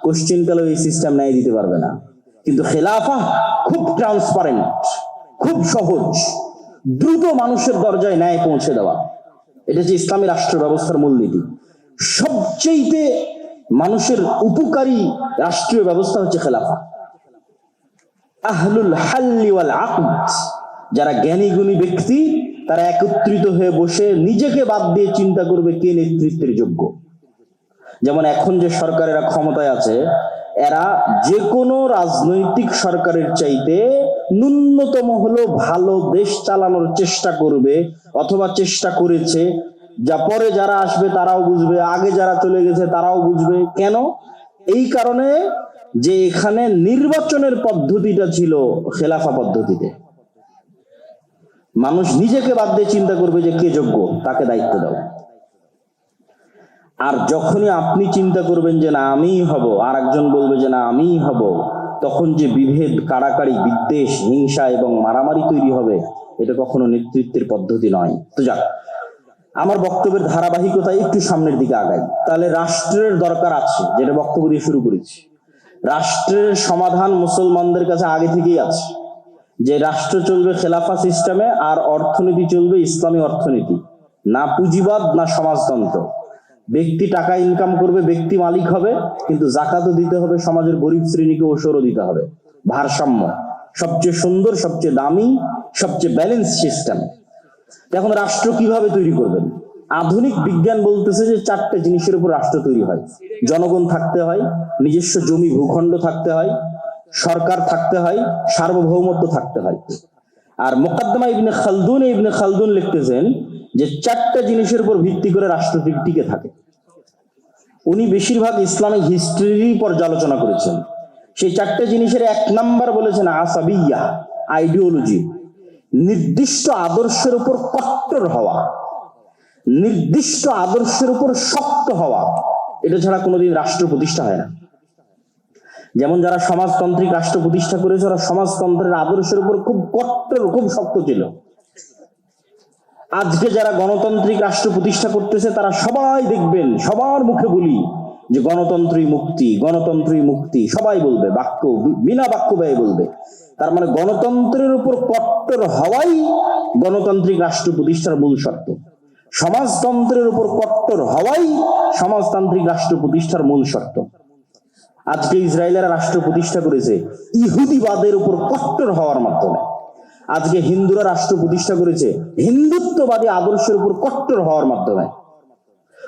Speaker 1: কোশ্চিন কালে এই সিস্টেম ন্যায় দিতে পারবে না। কিন্তু খেলাফা খুব ট্রান্সপারেন্ট, খুব সহজ, দ্রুত মানুষের দরজায় ন্যায় পৌঁছে দেওয়া, এটা যে ইসলামী রাষ্ট্র ব্যবস্থার মূলনীতি। সবচেয়ে মানুষের উপকারী রাষ্ট্রীয় ব্যবস্থা হচ্ছে খেলাফা। আহলুল হাল্লি ওয়াল আকদ, যারা জ্ঞানী গুণী ব্যক্তি, তারা একত্রিত হয়ে বসে নিজেকে বাদ দিয়ে চিন্তা করবে কে নেতৃত্বের যোগ্য। যেমন এখন যে সরকারেরা ক্ষমতায় আছে, এরা যে কোনো রাজনৈতিক সরকারের চাইতে ন্যূনতম হলো ভালো দেশ চালানোর চেষ্টা করবে, অথবা চেষ্টা করেছে। যা পরে যারা আসবে তারাও বুঝবে, আগে যারা চলে গেছে তারাও বুঝবে। কেন? এই কারণে যে এখানে নির্বাচনের পদ্ধতিটা ছিল খেলাফা পদ্ধতিতে। মানুষ নিজেকে বাদ দিয়ে চিন্তা করবে যে কে যোগ্য, তাকে দায়িত্ব দাও। আর যখনই আপনি চিন্তা করবেন যে না আমিই হব, আর একজন বলবে যে না আমিই হব, তখন যে বিভেদ, কাড়াকাড়ি, বিদ্বেষ, হিংসা এবং মারামারি তৈরি হবে, এটা কখনো নেতৃত্বের পদ্ধতি নয়। তো যাক, আমার বক্তব্যের ধারাবাহিকতা একটু সামনের দিকে আগাই। তাহলে রাষ্ট্রের দরকার আছে, যেটা বক্তব্য দিয়ে শুরু করেছি। রাষ্ট্রের সমাধান মুসলমানদের কাছে আগে থেকেই আছে, যে রাষ্ট্র চলবে খেলাফা সিস্টেমে, আর অর্থনীতি চলবে ইসলামী অর্থনীতি, না পুঁজিবাদ না সমাজতন্ত্র। ব্যক্তি টাকা ইনকাম করবে, ব্যক্তি মালিক হবে, কিন্তু জাকাতও দিতে হবে, সমাজের গরিব শ্রেণীকে ওসরও দিতে হবে। ভারসাম্য, সবচেয়ে সুন্দর, সবচেয়ে দামি, সবচেয়ে ব্যালেন্স সিস্টেম। এখন রাষ্ট্র কিভাবে তৈরি করবেন? আধুনিক বিজ্ঞান বলতেছে যে 4টে জিনিসের উপর রাষ্ট্র তৈরি হয়। জনগণ থাকতে হয়, নিজস্ব জমি ভূখণ্ড থাকতে হয়, সরকার থাকতে হয়, সার্বভৌমত্ব থাকতে হয়। আর মুকদ্দমা ইবনে খালদুন লিখতেছেন যে 4টে জিনিসের উপর ভিত্তি করে রাষ্ট্র টিকে থাকে। উনি বেশিরভাগ ইসলামিক হিস্ট্রি পর্যালোচনা করেছেন। সেই 4টে জিনিসের 1 নাম্বার বলেছেন আসাবিয়া, আইডিওলজি। নির্দিষ্ট আদর্শের উপর কট্টর হওয়া, নির্দিষ্ট আদর্শের উপর শক্ত হওয়া, এটা ছাড়া কোনোদিন রাষ্ট্র প্রতিষ্ঠা হয় না। যেমন যারা সমাজতান্ত্রিক রাষ্ট্র প্রতিষ্ঠা করেছে, ওরা সমাজতন্ত্রের আদর্শের উপর খুব কট্টর, খুব শক্ত ছিল। আজকে যারা গণতান্ত্রিক রাষ্ট্র প্রতিষ্ঠা করতেছে, তারা সবাই দেখবেন, সবার মুখে বলি যে গণতন্ত্রই মুক্তি, গণতন্ত্রই মুক্তি, সবাই বলবে, বাক্য বিনা বাক্য ব্যয় বলবে। তার মানে গণতন্ত্রের উপর কট্টর হওয়াই গণতান্ত্রিক রাষ্ট্র প্রতিষ্ঠার মূল শর্ত। সমাজতন্ত্রের উপর কট্টর হওয়াই সমাজতান্ত্রিক রাষ্ট্র প্রতিষ্ঠার মূল শর্ত। আজকে ইসরায়েলের রাষ্ট্র প্রতিষ্ঠা করেছে ইহুদিবাদের উপর কট্টর হওয়ার মাধ্যমে। আজকে হিন্দুরা রাষ্ট্র প্রতিষ্ঠা করেছে হিন্দুত্ববাদী আদর্শের উপর কট্টর হওয়ার মাধ্যমে।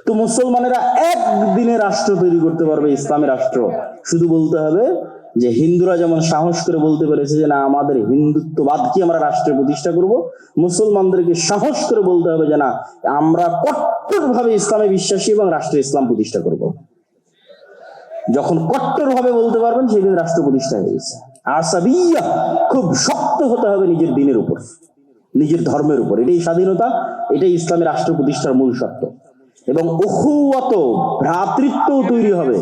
Speaker 1: তো মুসলমানেরা একদিনে রাষ্ট্র তৈরি করতে পারবে, ইসলামী রাষ্ট্র। শুধু বলতে হবে যে হিন্দুরা যেমন সাহস করে বলতে পেরেছে যে না আমাদের হিন্দুত্ববাদকে আমরা রাষ্ট্রে প্রতিষ্ঠা করব, মুসলমানদেরকে সাহস করে বলতে হবে যে না আমরা কট্টরভাবে ইসলামে বিশ্বাসী এবং রাষ্ট্রে ইসলাম প্রতিষ্ঠা করব। যখন কট্টর ভাবে বলতে পারবেন, সেদিন রাষ্ট্র প্রতিষ্ঠা হয়ে গেছে। আসাবিয়া, খুব শক্ত হতে হবে নিজের দিনের উপর, নিজের ধর্মের উপর। এটাই স্বাধীনতা, এটাই ইসলামী রাষ্ট্র প্রতিষ্ঠার মূল শর্ত। এবং উখুওয়াত, ভ্রাতৃত্ব তৈরি হবে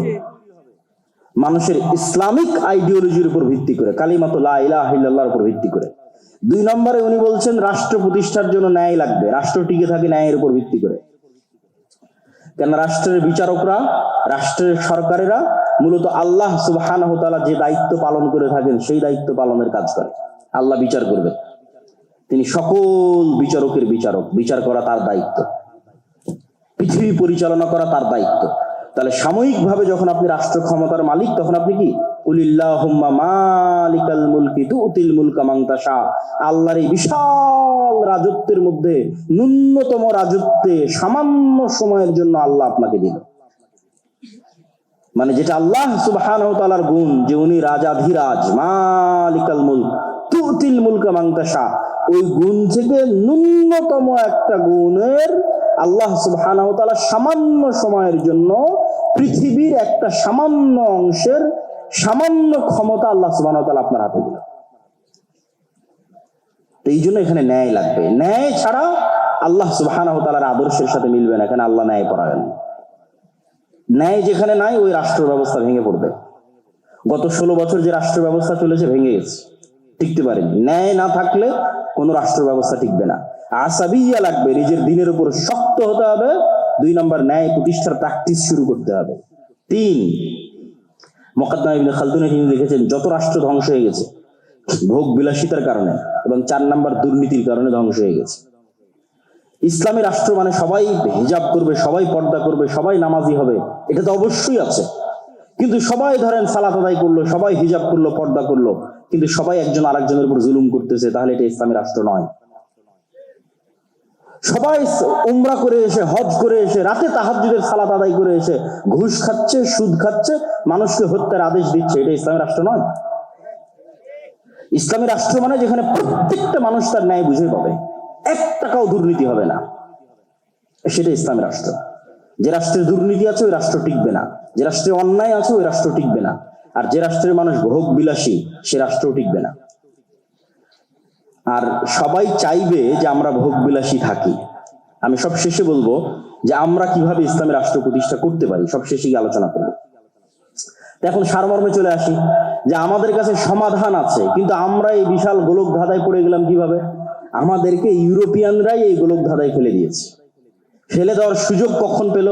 Speaker 1: মানুষের ইসলামিক আইডিওলজির উপর ভিত্তি করে, কালিমাতু লা ইলাহা ইল্লাল্লাহর উপর ভিত্তি করে। 2 নম্বরে উনি বলছেন রাষ্ট্র প্রতিষ্ঠার জন্য ন্যায় লাগবে। রাষ্ট্র টিকে থাকে ন্যায়ের উপর ভিত্তি করে। কেন? রাষ্ট্রের বিচারকরা, রাষ্ট্রের সরকারেরা মূলত আল্লাহ সুবহানাহু ওয়া তাআলা যে দায়িত্ব পালন করে থাকেন, সেই দায়িত্ব পালনের কাজ করে। আল্লাহ বিচার করবে, তিনি সকল বিচারকের বিচারক, বিচার করা তার দায়িত্ব, পৃথিবী পরিচালনা করা তার দায়িত্ব। তাহলে সাময়িকভাবে যখন আপনি রাষ্ট্র ক্ষমতার মালিক, তখন আপনি কি কুলিল্লাহুম্মা মালিকাল মুলকি তুতিল মুলকা মান তাশা, আল্লাহর এই বিশাল রাজত্বের মধ্যে ন্যূনতম রাজত্বে সামান্য সময়ের জন্য আল্লাহ আপনাকে দিল। মানে যেটা আল্লাহ সুবহানাহু ওয়া তাআলার গুণ, যে উনি রাজাধিরাজ, মালিকাল মুলক তুতিল মুলকা মান তাশা, ওই গুণ থেকে ন্যূনতম একটা গুণের আল্লাহ সুবহানাহু ওয়া তাআলা সামান্য সময়ের জন্য পৃথিবীর একটা সামান্য অংশের সামান্য ক্ষমতা আল্লাহ সুবহানাহু ওয়া তাআলা আপনার হাতে দিল। তো এই জন্য এখানে ন্যায় লাগবে। ন্যায় ছাড়া আল্লাহ সুবহানাহু ওয়া তাআলার আদর্শের সাথে মিলবে না। এখানে আল্লাহ ন্যায় পরায়ণ। ন্যায় যেখানে নাই, ওই রাষ্ট্র ব্যবস্থা ভেঙে পড়বে। গত 16 বছর যে রাষ্ট্র ব্যবস্থা চলেছে, ভেঙে গেছে, টিকতে পারেনি। ন্যায় না থাকলে কোন রাষ্ট্র ব্যবস্থা টিকবে না। আসাবিয়া লাগবে, নিজের দিনের উপর শক্ত হতে হবে। 2 নম্বর, ন্যায় প্রতিষ্ঠার প্র্যাকটিস শুরু করতে হবে। 3, মুকদ্দমা ইবনে খালদুন তিনি লিখেছেন যত রাষ্ট্র ধ্বংস হয়ে গেছে, ভোগ বিলাসিতার কারণে, এবং 4 নাম্বার দুর্নীতির কারণে ধ্বংস হয়ে গেছে। ইসলামী রাষ্ট্র মানে সবাই হিজাব করবে, সবাই পর্দা করবে, সবাই নামাজি হবে, এটা তো অবশ্যই আছে। কিন্তু সবাই ধরেন সালাত আদায় করলো, সবাই হিজাব করলো, পর্দা করলো, কিন্তু সবাই একজন আরেকজনের উপর জুলুম করতেছে, তাহলে এটা ইসলামী রাষ্ট্র নয়। সবাই উমরা করে এসে, হজ করে এসে, রাতে তাহাজ্জুদের সালাত আদায় করে এসে ঘুষ খাচ্ছে, সুদ খাচ্ছে, মানুষকে হত্যার আদেশ দিচ্ছে, এটা ইসলামী রাষ্ট্র নয়। ইসলামী রাষ্ট্র মানে যেখানে প্রত্যেকটা মানুষ তার ন্যায় বুঝে পাবে, 1 টাকাও দুর্নীতি হবে না, সেটা ইসলামী রাষ্ট্র। যে রাষ্ট্রের দুর্নীতি আছে ওই রাষ্ট্র টিকবে না, যে রাষ্ট্রে অন্যায় আছে ওই রাষ্ট্র টিকবে না, আর যে রাষ্ট্রের মানুষ ভোগ বিলাসী সে রাষ্ট্র টিকবে না। আর সবাই চাইবে যে আমরা ভোগ বিলাসী থাকি। আমি সব শেষে বলবো যে আমরা কিভাবে ইসলামী রাষ্ট্র প্রতিষ্ঠা করতে পারি, সব শেষে গিয়ে আলোচনা করবো। এখন সারমর্মে চলে আসি যে আমাদের কাছে সমাধান আছে, কিন্তু আমরা এই বিশাল গোলক ধাঁধায় পড়ে গেলাম কিভাবে? আমাদেরকে ইউরোপিয়ানরাই এই গোলক ধাঁধায় ফেলে দিয়েছে। ফেলে দেওয়ার সুযোগ কখন পেল?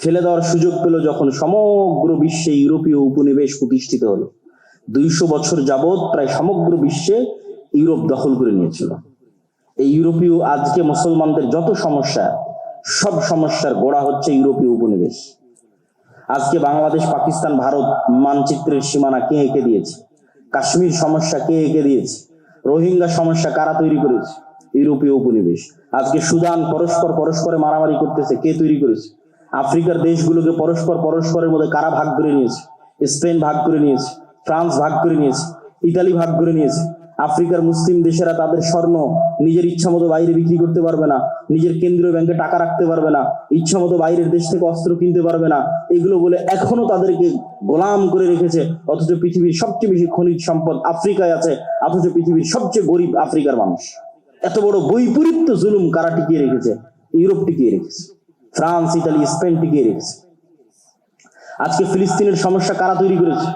Speaker 1: ফেলে দেওয়ার সুযোগ পেল যখন সমগ্র বিশ্বে ইউরোপীয় উপনিবেশ প্রতিষ্ঠিত হলো। 200 বছর যাবৎ প্রায় সমগ্র বিশ্বে ইউরোপ দখল করে নিয়েছিল। এই ইউরোপীয়, আজকে মুসলমানদের যত সমস্যা, সব সমস্যার গোড়া হচ্ছে ইউরোপীয় উপনিবেশ। আজকে বাংলাদেশ, পাকিস্তান, ভারত মানচিত্রের সীমানা কে এঁকে দিয়েছে? কাশ্মীর সমস্যা কে এঁকে দিয়েছে? রোহিঙ্গা সমস্যা কারা তৈরি করেছে? ইউরোপীয় উপনিবেশ। আজকে সুদান পরস্পরে মারামারি করতেছে, কে তৈরি করেছে? আফ্রিকার দেশগুলোকে পরস্পরের মধ্যে কারা ভাগ করে নিয়েছে? স্পেন ভাগ করে নিয়েছে, ফ্রান্স ভাগ করে নিয়েছে, ইতালি ভাগ করে নিয়েছে। আফ্রিকার মুসলিম দেশেরা তাদের স্বর্ণ নিজের ইচ্ছা মতো বাইরে বিক্রি করতে পারবে না, নিজের কেন্দ্রীয় ব্যাংকে টাকা রাখতে পারবে না, ইচ্ছা মতো বাইরের দেশ থেকে অস্ত্র কিনতে পারবে না, এগুলো বলে এখনো তাদেরকে গোলাম করে রেখেছে। অথচ পৃথিবীর সবচেয়ে বেশি খনিজ সম্পদ আফ্রিকায় আছে, অথচ পৃথিবীর সবচেয়ে গরিব আফ্রিকার মানুষ। এত বড় বৈপরীত্য জুলুম কারা টিকিয়ে রেখেছে? ইউরোপ টিকিয়ে রেখেছে, ফ্রান্স, ইতালি, স্পেন টিকিয়ে রেখেছে। আজকে ফিলিস্তিনের সমস্যা কারা তৈরি করেছে?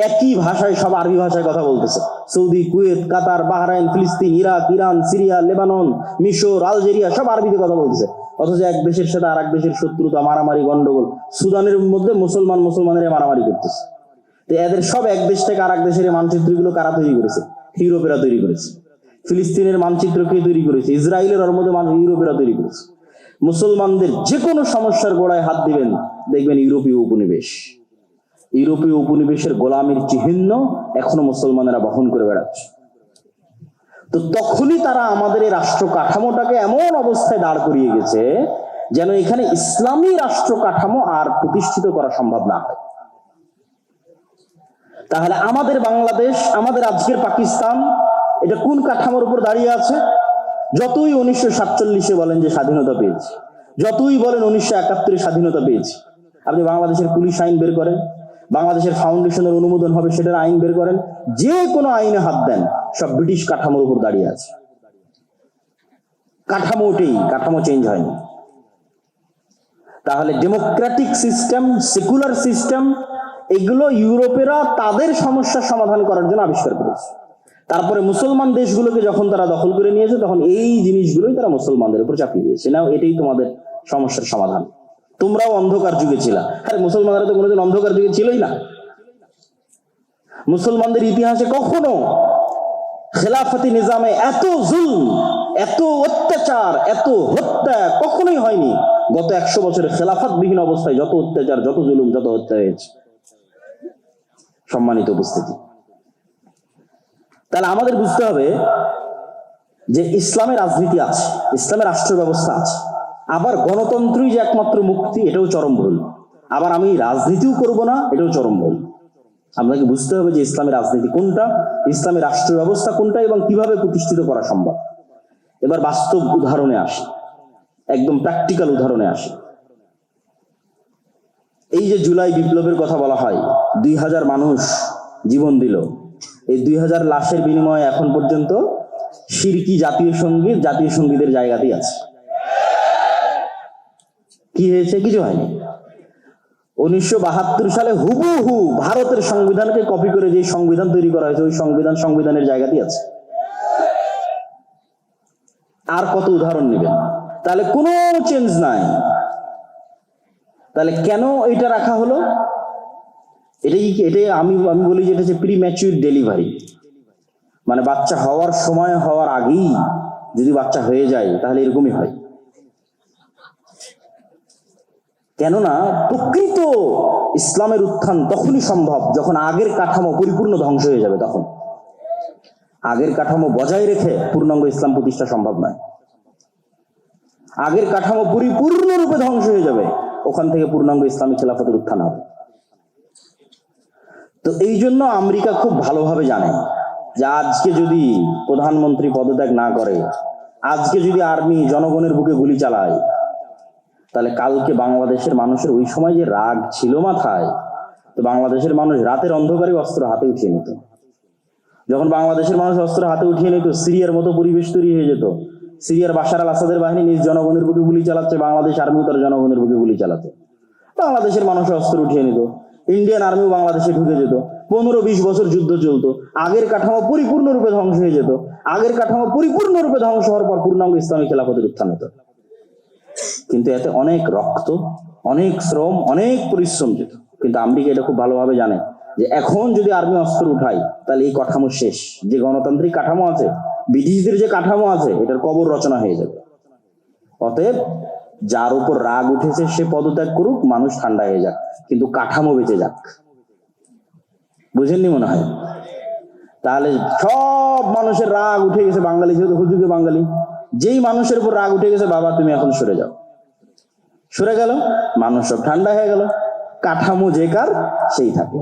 Speaker 1: একই ভাষায়, সব আরবি ভাষায় কথা বলতেছে। সৌদি, কুয়েত, কাতার, বাহরাইন, ফিলিস্তিন, ইরাক, ইরান, সিরিয়া, লেবানন, মিশর, আলজেরিয়া সব আরবিতে কথা বলতেছে। অথচ এক দেশের সাথে আর এক দেশের শত্রুতা, মারামারি, গন্ডগোল। সুদানের মধ্যে মুসলমানের মারামারি করতেছে। তো এদের সব এক দেশ থেকে আর এক দেশের মানচিত্রগুলো কারা তৈরি করেছে? ইউরোপেরা তৈরি করেছে। ফিলিস্তিনের মানচিত্র কে তৈরি করেছে? ইসরায়েলের, ওর মধ্যে ইউরোপেরা তৈরি করেছে। মুসলমানদের যে কোনো সমস্যার গোড়ায় হাত দিবেন, দেখবেন ইউরোপীয় উপনিবেশ। ইউরোপীয় উপনিবেশের গোলামির চিহ্ন এখনো মুসলমানেরা বহন করে বেড়াচ্ছে। তো তখনই তারা আমাদের এই রাষ্ট্র কাঠামোটাকে এমন অবস্থায় দাঁড় করিয়ে গেছে যেন এখানে ইসলামী রাষ্ট্র কাঠামো আর প্রতিষ্ঠিত করা সম্ভব না হয়। তাহলে আমাদের বাংলাদেশ, আমাদের আজকের পাকিস্তান, এটা কোন কাঠামোর উপর দাঁড়িয়ে আছে? যতই 1947 বলেন যে স্বাধীনতা পেয়েছি, যতই বলেন 1971 স্বাধীনতা পেয়েছি, আপনি বাংলাদেশের পুলিশ আইন বের করেন, বাংলাদেশের ফাউন্ডেশনের অনুমোদন হবে সেটার আইন বের করেন, যে কোনো আইনে হাত দেন, সব ব্রিটিশ কাঠামোর উপর দাঁড়িয়ে আছে। কাঠামো ওটাই, কাঠামো চেঞ্জ হয়নি। তাহলে ডেমোক্রেটিক সিস্টেম, সেকুলার সিস্টেম, এগুলো ইউরোপেরা তাদের সমস্যার সমাধান করার জন্য আবিষ্কার করেছে। তারপরে মুসলমান দেশগুলোকে যখন তারা দখল করে নিয়েছে, তখন এই জিনিসগুলোই তারা মুসলমানদের উপর চাপিয়ে দিয়েছে। নাও এটাই তোমাদের সমস্যার সমাধান, তোমরাও অন্ধকার যুগে ছিলা। আরে মুসলমানরা তো কোনোদিন অন্ধকার যুগে ছিলই না। মুসলমানদের ইতিহাসে কখনো খেলাফতি নিজামে এত জুলম, এত অত্যাচার, এত হত্যা কখনোই হয়নি। গত 100 বছরে খেলাফতবিহীন অবস্থায় যত অত্যাচার, যত জুলুম, যত হত্যা হয়েছে। সম্মানিত উপস্থিতি, তাহলে আমাদের বুঝতে হবে যে ইসলামের রাজনীতি আছে, ইসলামের রাষ্ট্র ব্যবস্থা আছে। আবার গণতন্ত্রই যে একমাত্র মুক্তি, এটাও চরম ভুল। আবার আমি রাজনীতিও করব না, এটাও চরম ভুল। আপনাকে বুঝতে হবে যে ইসলামের রাজনীতি কোনটা, ইসলামের রাষ্ট্র ব্যবস্থা কোনটা, এবং কিভাবে প্রতিষ্ঠিত করা সম্ভব। এবার বাস্তব উদাহরণে আসি, একদম প্র্যাকটিক্যাল উদাহরণে আসি। এই যে জুলাই বিপ্লবের কথা বলা হয়, 2000 মানুষ জীবন দিল। এই 2000 লাশের বিনিময়ে এখন পর্যন্ত শিরকি জাতীয় সঙ্গীতের জায়গাতেই আছে। কি হয়েছে? কিছু হয়নি। 1972 সালে হুবহু ভারতের সংবিধানকে কপি করে যে সংবিধান তৈরি করা হয়েছে, ওই সংবিধানের জায়গাতেই আছে। আর কত উদাহরণ নেবেন? তাহলে কোনো চেঞ্জ নাই। তাহলে কেন এটা রাখা হলো? এটাই আমি বলি যে এটা হচ্ছে প্রিম্যাচিউর ডেলিভারি। মানে বাচ্চা হওয়ার সময় হওয়ার আগেই যদি বাচ্চা হয়ে যায় তাহলে এরকমই হয়। কেননা প্রকৃত ইসলামের উত্থান তখনই সম্ভব যখন আগের কাঠামো পরিপূর্ণ ধ্বংস হয়ে যাবে। তখন আগের কাঠামো বজায় রেখে পূর্ণাঙ্গ ইসলাম প্রতিষ্ঠা সম্ভব নয়। আগের কাঠামো পরিপূর্ণরূপে ধ্বংস হয়ে যাবে, ওখান থেকে পূর্ণাঙ্গ ইসলামী খেলাফতের উত্থান হবে। তো এই জন্য আমেরিকা খুব ভালোভাবে জানে যে আজকে যদি প্রধানমন্ত্রী পদত্যাগ না করে, আজকে যদি আর্মি জনগণের বুকে গুলি চালায়, তাহলে কালকে বাংলাদেশের মানুষের ওই সময় যে রাগ ছিল মাথায়, তো বাংলাদেশের মানুষ রাতের অন্ধকারে অস্ত্র হাতে উঠিয়ে নিত। যখন বাংলাদেশের মানুষ অস্ত্র হাতে উঠিয়ে নিত, সিরিয়ার মতো পরিবেশ তৈরি হয়ে যেত। সিরিয়ার বাশার আল আসাদের বাহিনী নিজ জনগণের বুকে গুলি চালাচ্ছে, বাংলাদেশ আর্মিও তার জনগণের বুকে গুলি চালাতো। বাংলাদেশের মানুষ অস্ত্র উঠিয়ে নিত, ইন্ডিয়ান আর্মিও বাংলাদেশে ঢুকে যেত। 15-20 বছর যুদ্ধ চলতো, আগের কাঠামো পরিপূর্ণরূপে ধ্বংস হয়ে যেত। আগের কাঠামো পরিপূর্ণরূপে ধ্বংস হওয়ার পর পূর্ণাঙ্গ ইসলামী খেলাফতের উত্থান হতো। কিন্তু এতে অনেক রক্ত, অনেক শ্রম, অনেক পরিশ্রম যেত। কিন্তু আমেরিকা এটা খুব ভালোভাবে জানে যে এখন যদি আর্মি অস্ত্র উঠাই তাহলে এই কাঠামো শেষ। যে গণতান্ত্রিক কাঠামো আছে, ব্রিটিশদের যে কাঠামো আছে, এটার কবর রচনা হয়ে যাবে। অতএব যার উপর রাগ উঠেছে সে পদত্যাগ করুক, মানুষ ঠান্ডা হয়ে যাক, কিন্তু কাঠামো বেঁচে যাক। বুঝেননি মনে হয়? তাহলে সব মানুষের রাগ উঠে গেছে, বাঙালি যেহেতু হুজুগে বাঙালি, যেই মানুষের উপর রাগ উঠে গেছে, বাবা তুমি এখন সরে যাও, সরে গেল, মানুষ সব ঠান্ডা হয়ে গেল, কাঠামো যে কার সেই থাকে,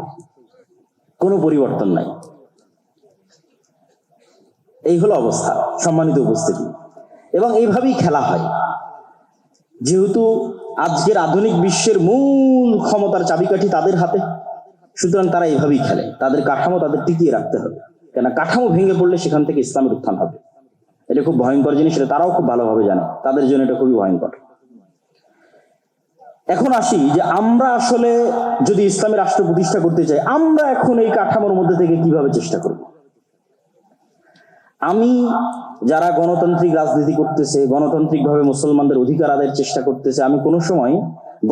Speaker 1: কোনো পরিবর্তন নাই। এই হলো অবস্থা, সম্মানিত উপস্থিতি। এবং এইভাবেই খেলা হয়। যেহেতু আজকের আধুনিক বিশ্বের মূল ক্ষমতার চাবিকাঠি তাদের হাতে, সুতরাং তারা এইভাবেই খেলে। তাদের কাঠামো তাদের টিকিয়ে রাখতে হবে, কেন কাঠামো ভেঙে পড়লে সেখান থেকে ইসলামের উত্থান হবে। এটা খুব ভয়ঙ্কর জিনিস, এটা তারাও খুব ভালোভাবে জানে, তাদের জন্য এটা খুবই ভয়ঙ্কর। এখন আসি যে আমরা আসলে যদি ইসলামী রাষ্ট্র প্রতিষ্ঠা করতে চাই, আমরা এখন এই কাঠামোর মধ্যে থেকে কিভাবে চেষ্টা করব? আমি যারা গণতান্ত্রিক রাজনীতি করতেছে, গণতান্ত্রিক ভাবে মুসলমানদের অধিকার আদায়ের চেষ্টা করতেছে, আমি কোনো সময়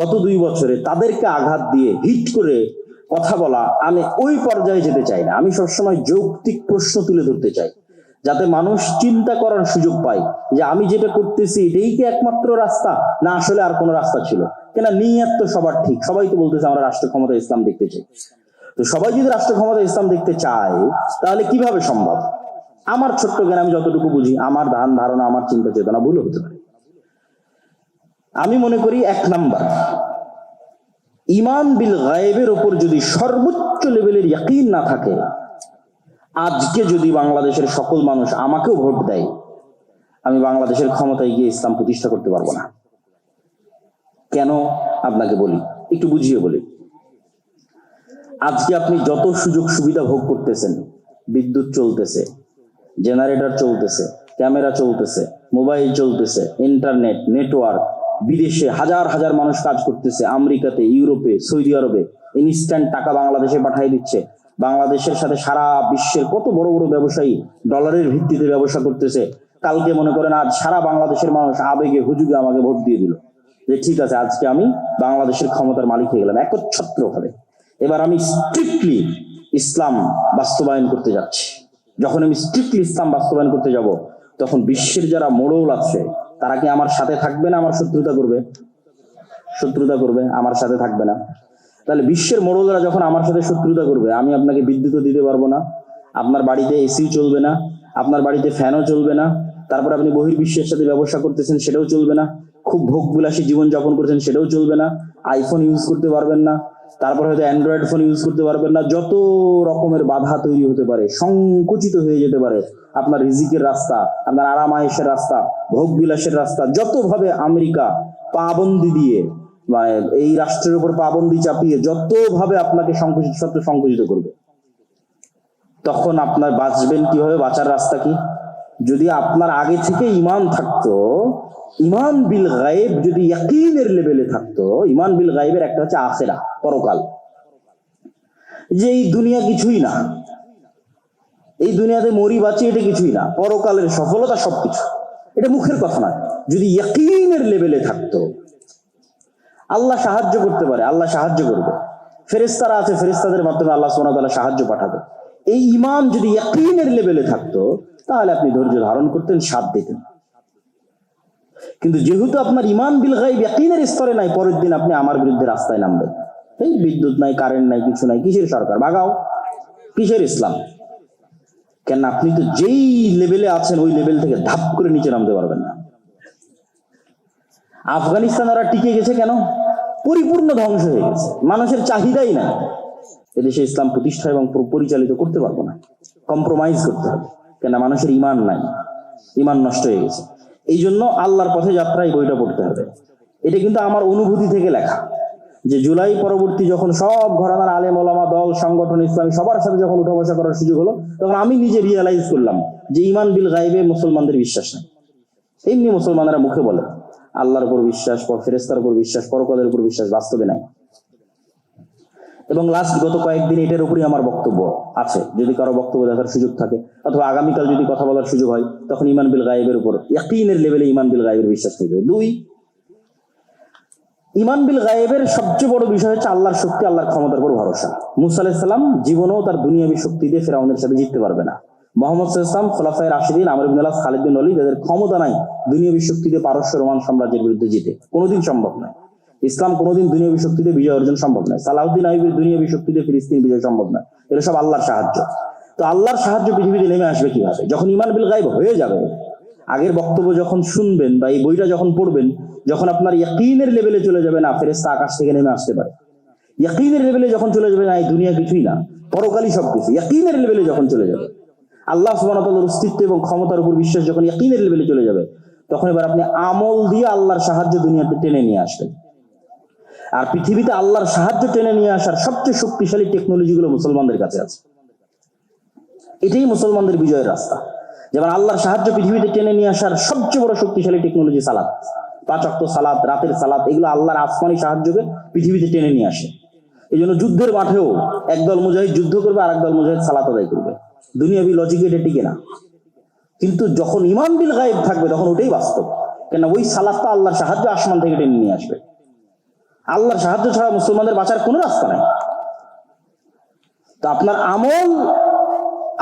Speaker 1: গত 2 বছরে তাদেরকে আঘাত দিয়ে হিট করে কথা বলা, আমি ওই পর্যায়ে যেতে চাই না। আমি সবসময় যৌক্তিক প্রশ্ন তুলে ধরতে চাই, যাতে মানুষ চিন্তা করার সুযোগ পায় যে আমি যেটা করতেছি এটাই কি একমাত্র রাস্তা, না আসলে আর কোনো রাস্তা ছিল। কেন নিয়ত তো সবার ঠিক, সবাই তো বলতেছে আমরা রাষ্ট্র ক্ষমতা ইসলাম দেখতে চাই। তো সবাই যদি রাষ্ট্র ক্ষমতা ইসলাম দেখতে চায়, তাহলে কিভাবে সম্ভব? আমার ছোট্ট জ্ঞান, আমি যতটুকু বুঝি, আমার ধারণা, আমার চিন্তা চেতনা ভুল হতে পারে। আমি মনে করি 1 নাম্বার, ঈমান বিল গায়বের উপর যদি সর্বোচ্চ লেভেলের ইয়াকিন না থাকে, আজকে যদি বাংলাদেশের সকল মানুষ আমাকেও ভোট দেয়, আমি বাংলাদেশের ক্ষমতায় গিয়ে ইসলাম প্রতিষ্ঠা করতে পারবো না। কেন আপনাকে বলি, একটু বুঝিয়ে বলি। আজকে আপনি যত সুযোগ সুবিধা ভোগ করতেছেন, বিদ্যুৎ চলতেছে, জেনারেটর চলতেছে, ক্যামেরা চলতেছে, মোবাইল চলতেছে, ইন্টারনেট, নেটওয়ার্ক, বিদেশে হাজার হাজার মানুষ কাজ করতেছে, আমেরিকাতে, ইউরোপে, সৌদি আরবে ইনস্ট্যান্ট টাকা বাংলাদেশে পাঠিয়ে দিচ্ছে। বাংলাদেশের সাথে সারা বিশ্বের কত বড় বড় ব্যবসায়ী ডলারের ভিত্তিতে ব্যবসা করতেছে। কালকে মনে করেন আজ সারা বাংলাদেশের মানুষ আবেগে হুজুগে আমাকে ভোট দিয়ে দিল যে ঠিক আছে, আজকে আমি বাংলাদেশের ক্ষমতার মালিক হয়ে গেলাম একচ্ছত্র ভাবে। এবার আমি স্ট্রিক্টলি ইসলাম বাস্তবায়ন করতে যাচ্ছি। যখন আমি স্ট্রিক্টলি ইসলাম বাস্তবায়ন করতে যাব, তখন বিশ্বের যারা মোড়ল আছে তারা কি আমার সাথে থাকবে না আমার শত্রুতা করবে? শত্রুতা করবে, আমার সাথে থাকবে না। তাহলে বিশ্বের মোড়লরা যখন আমার সাথে শত্রুতা করবে, আমি আপনাকে বিদ্যুৎও দিতে পারবো না, আপনার বাড়িতে এসি চলবে না, আপনার বাড়িতে ফ্যানও চলবে না, তারপর আপনি বহির্বিশ্বের সাথে ব্যবসা করতেছেন সেটাও চলবে না, খুব ভোগবিলাসী জীবন যাপন করছেন সেটাও চলবে না, আইফোন ইউজ করতে পারবেন না, তারপর হয়তো অ্যান্ড্রয়েড ফোন ইউজ করতে পারবেন না। যত রকমের বাধা তৈরি হতে পারে, সংকুচিত হয়ে যেতে পারে আপনার রিজিকের রাস্তা, আপনার আরাম আয়েশের রাস্তা, ভোগ বিলাসের রাস্তা, যতভাবে আমেরিকা পাবন্দি দিয়ে, মানে এই রাষ্ট্রের উপর পাবন্দি চাপিয়ে যতভাবে আপনাকে সংকুচিত করবে, তখন আপনার বাঁচবেন কিভাবে? বাঁচার রাস্তা কি? যদি আপনার আগে থেকে ঈমান থাকতো, ঈমান বিল গায়ব যদি ইয়াকিনের লেভেলে থাকতো, ঈমান বিল গায়বের একটা হচ্ছে আখিরা, পরকাল, যে এই দুনিয়া কিছুই না, এই দুনিয়াতে মরি বাঁচি এটা কিছুই না, পরকালের সফলতা সবকিছু, এটা মুখের কথা না। যদি ইয়াকিনের লেভেলে থাকতো, আল্লাহ সাহায্য করতে পারে, আল্লাহ সাহায্য করবে, ফেরেশতারা আছে, ফেরেশতাদের মাধ্যমে আল্লাহ সুবহানাহু ওয়া তাআলা সাহায্য পাঠাবে। এই ঈমান যদি ইয়াকিনের লেভেলে থাকতো তাহলে আপনি ধৈর্য ধারণ করতেন, সাথ দিতেন। কিন্তু যেহেতু আপনার ঈমান বিল গায়ব ইয়াকিনের স্তরে নাই, পরের দিন আপনি আমার বিরুদ্ধে রাস্তায় নামবেন। এই বিদ্যুৎ নাই, কারেন্ট নাই, কিছু নাই, কিসের সরকার, ভাগাও, কিসের ইসলাম? কেন আপনি তো যেই লেভেলে আছেন ওই লেভেল থেকে ধাপ করে নিচে নামতে পারবেন না। আফগানিস্তান ওরা টিকে গেছে কেন? পরিপূর্ণ ধ্বংস হয়ে গেছে, মানুষের চাহিদাই নাই। এদেশে ইসলাম প্রতিষ্ঠা এবং পরিচালিত করতে পারবো না, কম্প্রোমাইজ করতে হবে। কেন? মানুষের ঈমান নাই, ঈমান নষ্ট হয়ে গেছে। এই জন্য আল্লাহর পথে যাত্রা এই বইটা পড়তে হবে। এটা কিন্তু আমার অনুভূতি থেকে লেখা, যে জুলাই পরবর্তী যখন সব ঘরানার আলেম ওলামা দল সংগঠন ইসলামী সবার সাথে যখন উঠা বসা করার সুযোগ হলো, তখন আমি নিজে রিয়েলাইজ করলাম যে ঈমান বিল গায়বে মুসলমানদের বিশ্বাস নেই। এমনি মুসলমানেরা মুখে বলে আল্লাহর উপর বিশ্বাস, ফেরেশতার উপর বিশ্বাস, পরকালের উপর বিশ্বাস, বাস্তবে নাই। এবং গত কয়েকদিন এটার উপরই আমার বক্তব্য আছে, যদি কারো বক্তব্য দেখার সুযোগ থাকে অথবা আগামীকাল যদি কথা বলার সুযোগ হয়, তখন ঈমান বিল গায়বের উপর ইয়াকিনের লেভেলে ঈমান বিল গায়বের বিশ্বাস নিয়ে যাবে। 2, ঈমান বিল গায়বের সবচেয়ে বড় বিষয় হচ্ছে আল্লাহর শক্তি, আল্লাহর ক্ষমতার উপর ভরসা। মুসা আলাইহিস সালাম জীবনেও তার দুনিয়াবী শক্তি দিয়ে ফেরাউনের সাথে জিততে পারবে না। মুহাম্মদ সাল্লাল্লাহু আলাইহি ওয়াসাল্লাম, খোলাফায়ে রাশিদিন, আমর ইবনে আস, খালিদ বিন ওয়ালিদ, এদের ক্ষমতা নাই দুনিয়াবী শক্তি দিয়ে পারস্য রোমান সাম্রাজ্যের বিরুদ্ধে জিতে, কোনোদিন সম্ভব নয়। ইসলাম কোনোদিন দুনিয়াবী শক্তি দিয়ে বিজয় অর্জন সম্ভব নয়। সালাউদ্দিন আইয়ুবের দুনিয়াবী শক্তি দিয়ে ফিলিস্তিন বিজয় সম্ভব নয়। এটা সব আল্লাহর সাহায্য। তো আল্লাহর সাহায্য পৃথিবীতে নেমে আসবে কিভাবে? যখন ঈমান বিল গায়ব হয়ে যাবে। আগের বক্তব্য যখন শুনবেন বা এই বইটা যখন পড়বেন, যখন আপনার ইয়াকিনের লেভেলে চলে যাবে না ফেরেশতা আকাশ থেকে নেমে আসতে পারে, ইয়াকিনের লেভেলে যখন চলে যাবে না এই দুনিয়া কিছুই না, পরকালই সবকিছু, ইয়াকিনের লেভেলে যখন চলে যাবে, আল্লাহ সুবহানাহু ওয়া তাআলার অস্তিত্ব এবং ক্ষমতার উপর বিশ্বাস যখন ইয়াকিনের লেভেলে চলে যাবে, তখন এবার আপনি আমল দিয়ে আল্লাহর সাহায্য দুনিয়াতে টেনে নিয়ে আসবেন। আর পৃথিবীতে আল্লাহর সাহায্য টেনে নিয়ে আসার সবচেয়ে শক্তিশালী টেকনোলজি গুলো মুসলমানদের কাছে আছে। এটাই মুসলমানদের বিজয়ের রাস্তা। যেমন আল্লাহর সাহায্য পৃথিবীতে টেনে নিয়ে আসার সবচেয়ে বড় শক্তিশালী টেকনোলজি সালাত, 5 ওয়াক্ত সালাত, রাতের সালাত, এগুলো আল্লাহর আসমানি সাহায্যকে পৃথিবীতে টেনে নিয়ে আসে। এই জন্য যুদ্ধের মাঠেও একদল মুজাহিদ যুদ্ধ করবে আর একদল মুজাহিদ সালাত আদায় করবে। দুনিয়াবি লজিকে এটা টিকে না। কিন্তু যখন ঈমান বিল গায়ব থাকবে তখন ওটাই বাস্তব। কেন? ওই সালাতটা আল্লাহর সাহায্য আসমান থেকে টেনে নিয়ে আসবে। আল্লাহর সাহায্য ছাড়া মুসলমানদের বাঁচার কোনো রাস্তা নাই। তো আপনার আমল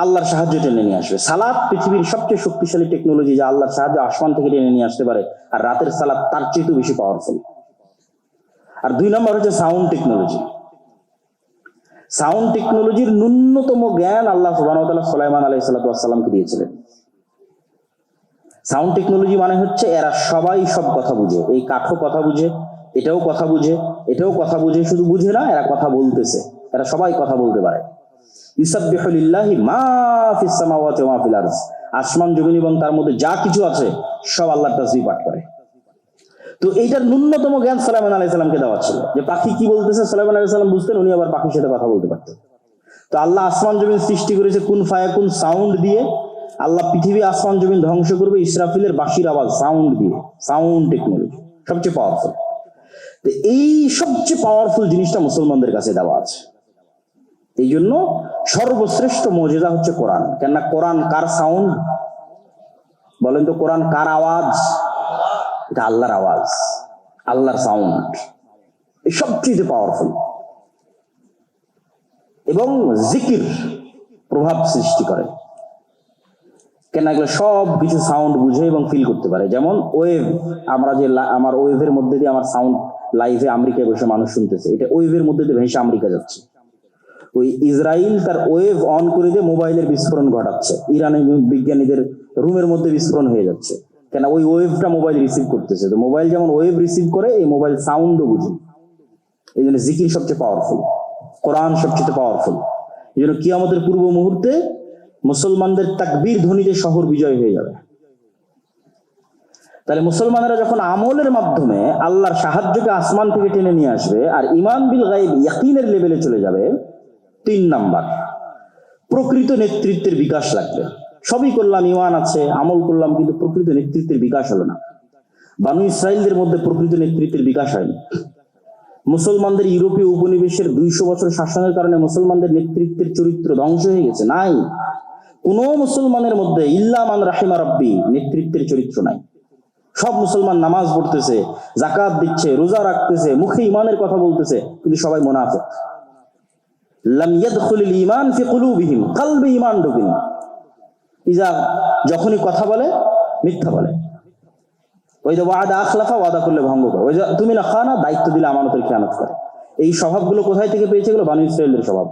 Speaker 1: আল্লাহর সাহায্য টেনে নিয়ে আসবে। সালাত পৃথিবীর সবচেয়ে শক্তিশালী টেকনোলজি, যা আল্লাহর সাহায্য আসমান থেকে টেনে নিয়ে আসতে পারে, আর রাতের সালাত তার চেয়েও বেশি পাওয়ারফুল। আর 2 নম্বর হচ্ছে সাউন্ড টেকনোলজি। সাউন্ড টেকনোলজির ন্যূনতম জ্ঞান আল্লাহ সুবহানাহু ওয়া তাআলা সুলাইমান আলাইহিস সালামকে দিয়েছিলেন। সাউন্ড টেকনোলজি মানে হচ্ছে এরা সবাই সব কথা বুঝে, এই কাঠও কথা বুঝে, এটাও কথা বুঝে, এটাও কথা বুঝে, শুধু বুঝে না, এরা কথা বলতেছে, এরা সবাই কথা বলতে পারে। ইউসাব্বিহু লিল্লাহি মা ফিস সামাওয়াতি ওয়া মা ফিল আরদ, আসমান জমিন এবং তার মধ্যে যা কিছু আছে সব আল্লাহর তাসবিহ পাঠ করে। তো এইটার ন্যূনতম জ্ঞান সুলাইমান আলাইহিস সালামকে দেওয়া ছিল, যে পাখি কি বলতেছে সুলাইমান আলাইহিস সালাম বুঝতেন, উনি আবার পাখির সাথে কথা বলতে পারতেন। তো আল্লাহ আসমান জমিন সৃষ্টি করেছে কুন ফায়াকুন সাউন্ড দিয়ে। আল্লাহ পৃথিবী আসমান জমিন ধ্বংস করবে ইসরাফিলের বাঁশির আওয়াজ, সাউন্ড দিয়ে। সাউন্ড টেকনোলজি সবচেয়ে পাওয়ারফুল। তো এই সবচেয়ে পাওয়ারফুল জিনিসটা মুসলমানদের কাছে দেওয়া আছে। এই জন্য সর্বশ্রেষ্ঠ মুজিজা হচ্ছে কোরআন। কেননা কোরআন কার সাউন্ড বলেন তো? কোরআন কার আওয়াজ? এটা আল্লাহর আওয়াজ, আল্লাহর সাউন্ড। এই সবচেয়ে পাওয়ারফুল। এবং জিকির প্রভাব সৃষ্টি করে। কেন? এগুলো সব কিছু সাউন্ড বুঝে এবং ফিল করতে পারে। যেমন ওয়েভ, আমরা যে আমার ওয়েভের মধ্যে দিয়ে আমার সাউন্ড লাইভে আমেরিকায় বসে মানুষ শুনতেছে, এটা ওয়েভের মধ্যে দিয়ে ভেসে আমেরিকা যাচ্ছে। ওই ইসরায়েল তার ওয়েভ অন করে দিয়ে মোবাইলের বিস্ফোরণ ঘটাচ্ছে, ইরানের বিজ্ঞানীদের রুমের মধ্যে বিস্ফোরণ হয়ে যাচ্ছে। কেন? ওই ওয়েভটা মোবাইল রিসিভ করতেছে। তো মোবাইল যেমন ওয়েভ রিসিভ করে, এই মোবাইল সাউন্ডও বুঝে। এই জন্য জিকির সবচেয়ে পাওয়ারফুল, কোরআন সবচেয়ে পাওয়ারফুল। এই জন্য কিয়ামতের পূর্ব মুহূর্তে মুসলমানদের তাকবীর ধ্বনিতে শহর বিজয় হয়ে যাবে। তাহলে মুসলমানেরা যখন আমলের মাধ্যমে আল্লাহর সাহায্যকে আসমান থেকে টেনে নিয়ে আসবে আর ঈমান বিল গায়ব ইয়াকিনের লেভেলে চলে যাবে, 3 নাম্বার প্রকৃত নেতৃত্বের বিকাশ লাগবে। সবই করলাম, ঈমান আছে, আমল করলাম, কিন্তু প্রকৃত নেতৃত্বের বিকাশ হলো না। বানু ইসরাইলদের মধ্যে প্রকৃত নেতৃত্বের বিকাশ হয়নি। মুসলমানদের ইউরোপীয় উপনিবেশের 200 বছর শাসনের কারণে মুসলমানদের নেতৃত্বের চরিত্র ধ্বংস হয়ে গেছে। নাই, কোন মুসলমানের মধ্যে ইল্লা মান রাহিমা রাব্বি নেতৃত্বের চরিত্র নাই। সব মুসলমান নামাজ পড়তেছে, জাকাত দিচ্ছে, রোজা রাখতেছে, মুখে ঈমানের কথা বলতেছে, কিন্তু সবাই মুনাফিক। লাম ইয়াদখুলুল ঈমান ফি কুলুবিহিম, কলবে ঈমান ঢোকেনি। ইজা, যখনই কথা বলে মিথ্যা বলে। ওই যে ওয়াদা আখলাফা, ওয়াদা করলে ভঙ্গ করে। ওই যে তুমি না খানা, দায়িত্ব দিলে আমানতের খেয়ানত করে। এই স্বভাবগুলো কোথায় থেকে পেয়েছে? এগুলো বানু ইসরায়েলের স্বভাব।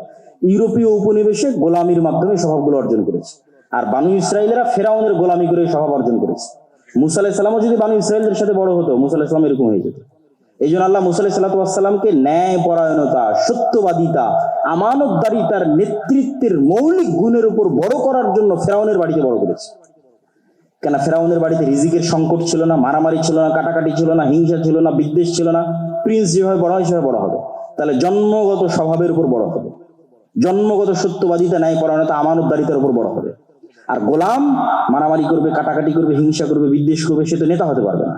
Speaker 1: ইউরোপীয় উপনিবেশে গোলামির মাধ্যমে স্বভাবগুলো অর্জন করেছে। আর বানু ইসরায়েলেরা ফেরাউনের গোলামি করে স্বভাব অর্জন করেছে। মুসা আলাইহিস সালামও যদি বানু ইসরায়েলদের সাথে বড় হতো, মুসা আলাইহিস সালাম এরকম হয়ে যেত। এই জন্য আল্লাহ মুসা আলাইহিস সালামকে ন্যায় পরায়ণতা, সত্যবাদিতা, আমানতদারিতার নেতৃত্বের মৌলিক গুণের উপর বড় করার জন্য ফেরাউনের বাড়িতে বড় করেছে। কেন? ফেরাউনের বাড়িতে রিজিকের সংকট ছিল না, মারামারি ছিল না, কাটাকাটি ছিল না, হিংসা ছিল না, বিদ্বেষ ছিল না। প্রিন্স যেভাবে বড় হয় সেভাবে বড় হবে। তাহলে জন্মগত স্বভাবের উপর বড় হবে, জন্মগত সত্যবাদিতা, ন্যায় পরায়ণতা, আমানতদারিতার উপর বড় হবে। আর গোলাম মারামারি করবে, কাটাকাটি করবে, হিংসা করবে, বিদ্বেষ করবে, সে তো নেতা হতে পারবে না।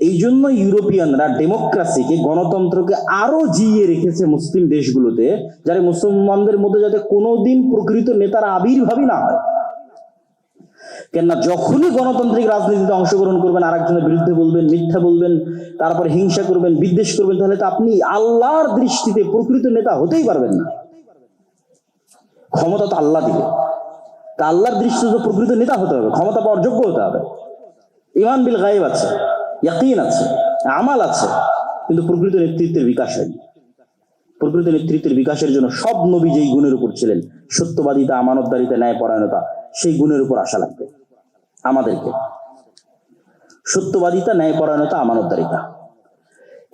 Speaker 1: এই জন্য ইউরোপিয়ানরা ডেমোক্রেসিকে, গণতন্ত্রকে আরো জিইয়ে রেখেছে মুসলিম দেশগুলোতে, যারা মুসলমানদের মধ্যে যাতে কোনোদিন প্রকৃত নেতার আবির্ভাবই না হয়। কেননা যখনই গণতান্ত্রিক রাজনীতিতে অংশগ্রহণ করবেন, আরেকজনের বিরুদ্ধে বলবেন, মিথ্যা বলবেন, তারপরে হিংসা করবেন, বিদ্বেষ করবেন, তাহলে তো আপনি আল্লাহর দৃষ্টিতে প্রকৃত নেতা হতেই পারবেন না। ক্ষমতা তো আল্লাহ দিবে, তা আল্লাহর দৃষ্টিতে তো প্রকৃত নেতা হতে হবে, ক্ষমতা পাওয়ার যোগ্য হতে হবে। ঈমান বিল গায়ব আছে, ইয়াকিন আছে, আমাল আছে, কিন্তু প্রকৃত নেতৃত্বের বিকাশ হয়নি। প্রকৃত নেতৃত্বের বিকাশের জন্য সব নবী যেই গুণের উপর ছিলেন, সত্যবাদিতা, আমানতদারিতা, ন্যায় পরায়ণতা, সেই গুণের উপর আসা লাগবে আমাদেরকে। সত্যবাদিতা, ন্যায় পরায়ণতা, আমানতদারিতা,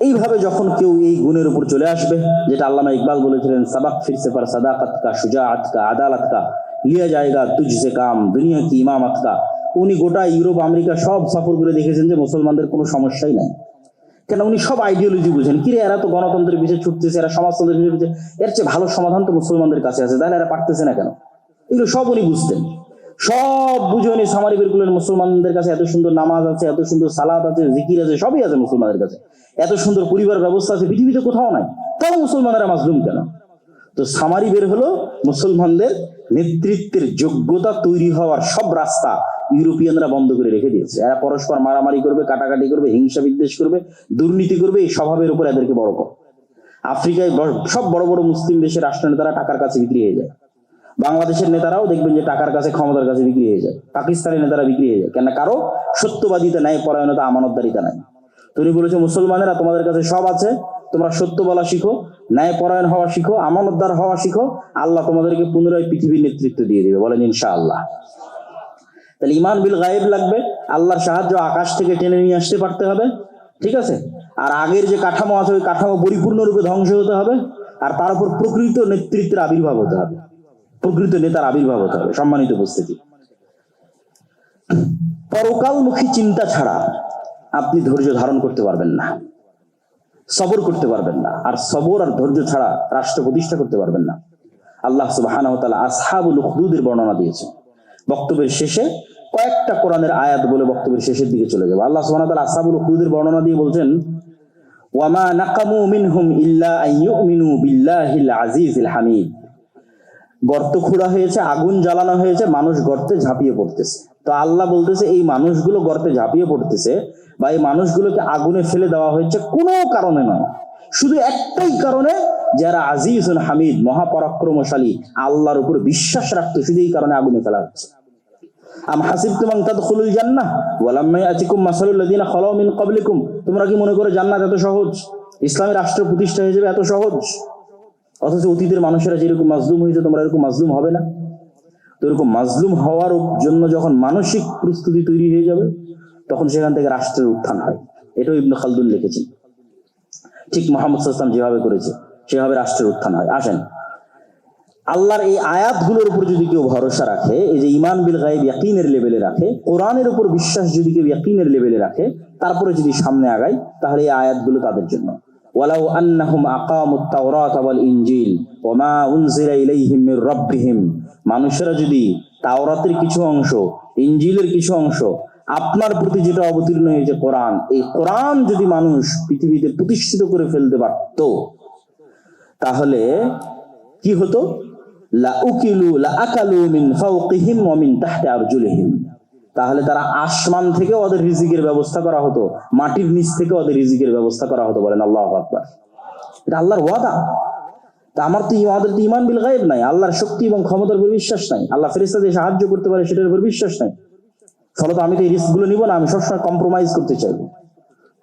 Speaker 1: এইভাবে যখন কেউ এই গুণের উপর চলে আসবে, যেটা আল্লামা ইকবাল বলেছিলেন, সাবাক ফিরসে পার সাদাকাত কা, শুজাআত কা, আদালত কা, লিয়া জায়েগা তুঝসে কাম, দুনিয়া কি ইমামত কা। উনি গোটা ইউরোপ, আমেরিকা সব সফর করে দেখেছেন যে মুসলমানদের কোনো সমস্যাই নাই। কেন? উনি সব আইডিওলজি বুঝেন। কিরে, এরা তো গণতন্ত্রের পিছিয়ে ছুটতেছে, এরা সমাজতন্ত্রের পিছিয়ে ছুটছে, এর চেয়ে ভালো সমাধান তো মুসলমানদের কাছে আছে, তাহলে এরা পারতেছে না কেন? এগুলো সব উনি বুঝতেন। সব বুঝে উনি সামারি বের করলেন, মুসলমানদের কাছে এত সুন্দর নামাজ আছে, এত সুন্দর সালাত আছে, জিকির আছে, সবই আছে মুসলমানদের কাছে, এত সুন্দর পরিবার ব্যবস্থা আছে, পৃথিবীতে কোথাও নাই, তাও মুসলমানেরা মাজলুম কেন? তো সামারি বের হলো, মুসলমানদের নেতৃত্বের যোগ্যতা তৈরি হওয়ার সব রাস্তা ইউরোপিয়ানরা বন্ধ করে রেখে দিয়েছে। এরা পরস্পর মারামারি করবে, কাটাকাটি করবে, হিংসা বিদ্বেষ করবে, দুর্নীতি করবে, এই স্বভাবের উপর এদেরকে বড় কর। আফ্রিকায় সব বড় বড় মুসলিম দেশের রাষ্ট্রনেতারা টাকার কাছে বিক্রি হয়ে যায়। বাংলাদেশের নেতারাও দেখবেন যে টাকার কাছে, ক্ষমতার কাছে বিক্রি হয়ে যায়। পাকিস্তানের নেতারা বিক্রি হয়ে যায় কেন? কারো সত্যবাদিতা, ন্যায় পরায়ণতা, আমানতদারিতা নাই। তুমি বলেছো মুসলমানেরা তোমাদের কাছে সব আছে, তোমরা সত্য বলা শিখো, ন্যায় পরায়ণ হওয়া শিখো, আমানতদার হওয়া শিখো, আল্লাহ তোমাদেরকে পুনরায় পৃথিবীর নেতৃত্ব দিয়ে দিবে, বলেন ইনশাআল্লাহ। তাহলে ঈমান বিল গায়ব লাগবে, আল্লাহর সাহায্য আকাশ থেকে টেনে নিয়ে আসতে পারতে হবে, ঠিক আছে? আর আগের যে কাঠামো আছে, ওই কাঠামো পরিপূর্ণরূপে ধ্বংস হতে হবে, আর তার উপর প্রকৃত নেতৃত্বের আবির্ভাব হতে হবে, প্রকৃত নেতার আবির্ভাব হতে হবে। সম্মানিত উপস্থিতি, পরকালমুখী চিন্তা ছাড়া আপনি ধৈর্য ধারণ করতে পারবেন না, সবর করতে পারবেন না, আর সবর আর ধৈর্য ছাড়া রাষ্ট্র প্রতিষ্ঠা করতে পারবেন না। আল্লাহ সুবহানাহু ওয়া তাআলা আসহাবুল উখদুদের বর্ণনা দিয়েছেন। বক্তব্যের শেষে কয়েকটা কোরআনের আয়াত বলে বক্তব্যের শেষের দিকে চলে যাব। আল্লাহ সুবহানাহু ওয়া তাআলা আসহাবুল উখদুদের বর্ণনা দিয়ে বলছেন, ওয়ামা নাকামু মিনহুম ইল্লা আইয়ুমিনু বিল্লাহিল আজিজিল হামিদ। গর্ত খোঁড়া হয়েছে, আগুন জ্বালানো হয়েছে, মানুষ গর্তে ঝাঁপিয়ে পড়তেছে। তো আল্লাহ বলতেছে, এই মানুষগুলো গর্তে ঝাঁপিয়ে পড়তেছে বা এই মানুষগুলোকে আগুনে ফেলে দেওয়া হয়েছে কোনো কারণে নয়, শুধু একটাই কারণে, যারা আজিজুল হামিদ, মহাপরাক্রমশালী, আল্লাহর উপর বিশ্বাস রাখতো, শুধু এই কারণে আগুনে ফেলা হচ্ছে। আম হাসিবতুম আন তাদখুলুল জান্নাহ ওয়া লাম্মা ইয়াতিকুম মাসালুল লাযিনা খালাউ মিন ক্বাবলিকুম। তোমরা কি মনে করো জান্নাত এত সহজ, ইসলামের রাষ্ট্র প্রতিষ্ঠা হয়ে যাবে এত সহজ? অথচ অতীতের মানুষেরা যেরকম মাজলুম হয়েছে, তোমরা এরকম মাজলুম হবে না। তো এরকম মাজলুম হওয়ার জন্য যখন মানসিক প্রস্তুতি তৈরি হয়ে যাবে, তখন সেখান থেকে রাষ্ট্রের উত্থান হয়। এটাও ইবনে খালদুন লিখেছেন। ঠিক মুহাম্মদ সাল্লাল্লাহু আলাইহি ওয়াসাল্লাম যেভাবে করেছে সেভাবে রাষ্ট্রের উত্থান হয়। আসেন, আল্লাহর এই আয়াতগুলোর উপর যদি কেউ ভরসা রাখে, এই যে ঈমান বিল গায়ব ইয়াকিনের লেভেলে রাখে, কোরআনের উপর বিশ্বাস যদি কেউ ইয়াকিনের লেভেলে রাখে, তারপরে যদি সামনে আগায়, তাহলে এই আয়াতগুলো তাদের জন্য। ওয়ালাউ আন্নাহুম আকামুত তাওরাত ওয়াল ইনজিল ওয়া মা উনজিলা ইলাইহিম মির রাব্বিহিম। মানুষেরা যদি তাওরাতের কিছু অংশ, ইনজিলের কিছু অংশ, আপনার প্রতি যেটা অবতীর্ণ হয়েছে কোরআন, এই কোরআন যদি মানুষ পৃথিবীতে প্রতিষ্ঠিত করে ফেলতে পারত, তাহলে কি হতো? তাহলে তারা আসমান থেকে ওদের রিজিকের ব্যবস্থা করা হতো, মাটির নিচ থেকে ওদের রিজিকের ব্যবস্থা করা হতো। বলেন আল্লাহু আকবার। এটা আল্লাহর ওয়াদা। তা আমাদের তো ঈমান বিল গায়ব নাই, আল্লাহর শক্তি এবং ক্ষমতার উপর বিশ্বাস নাই, আল্লাহ ফেরেশতাদের সাহায্য করতে পারে সেটার উপর বিশ্বাস নাই। ফলত আমি তো এই রিস্ক গুলো নিব না, আমি সবসময় কম্প্রোমাইজ করতে চাইবো।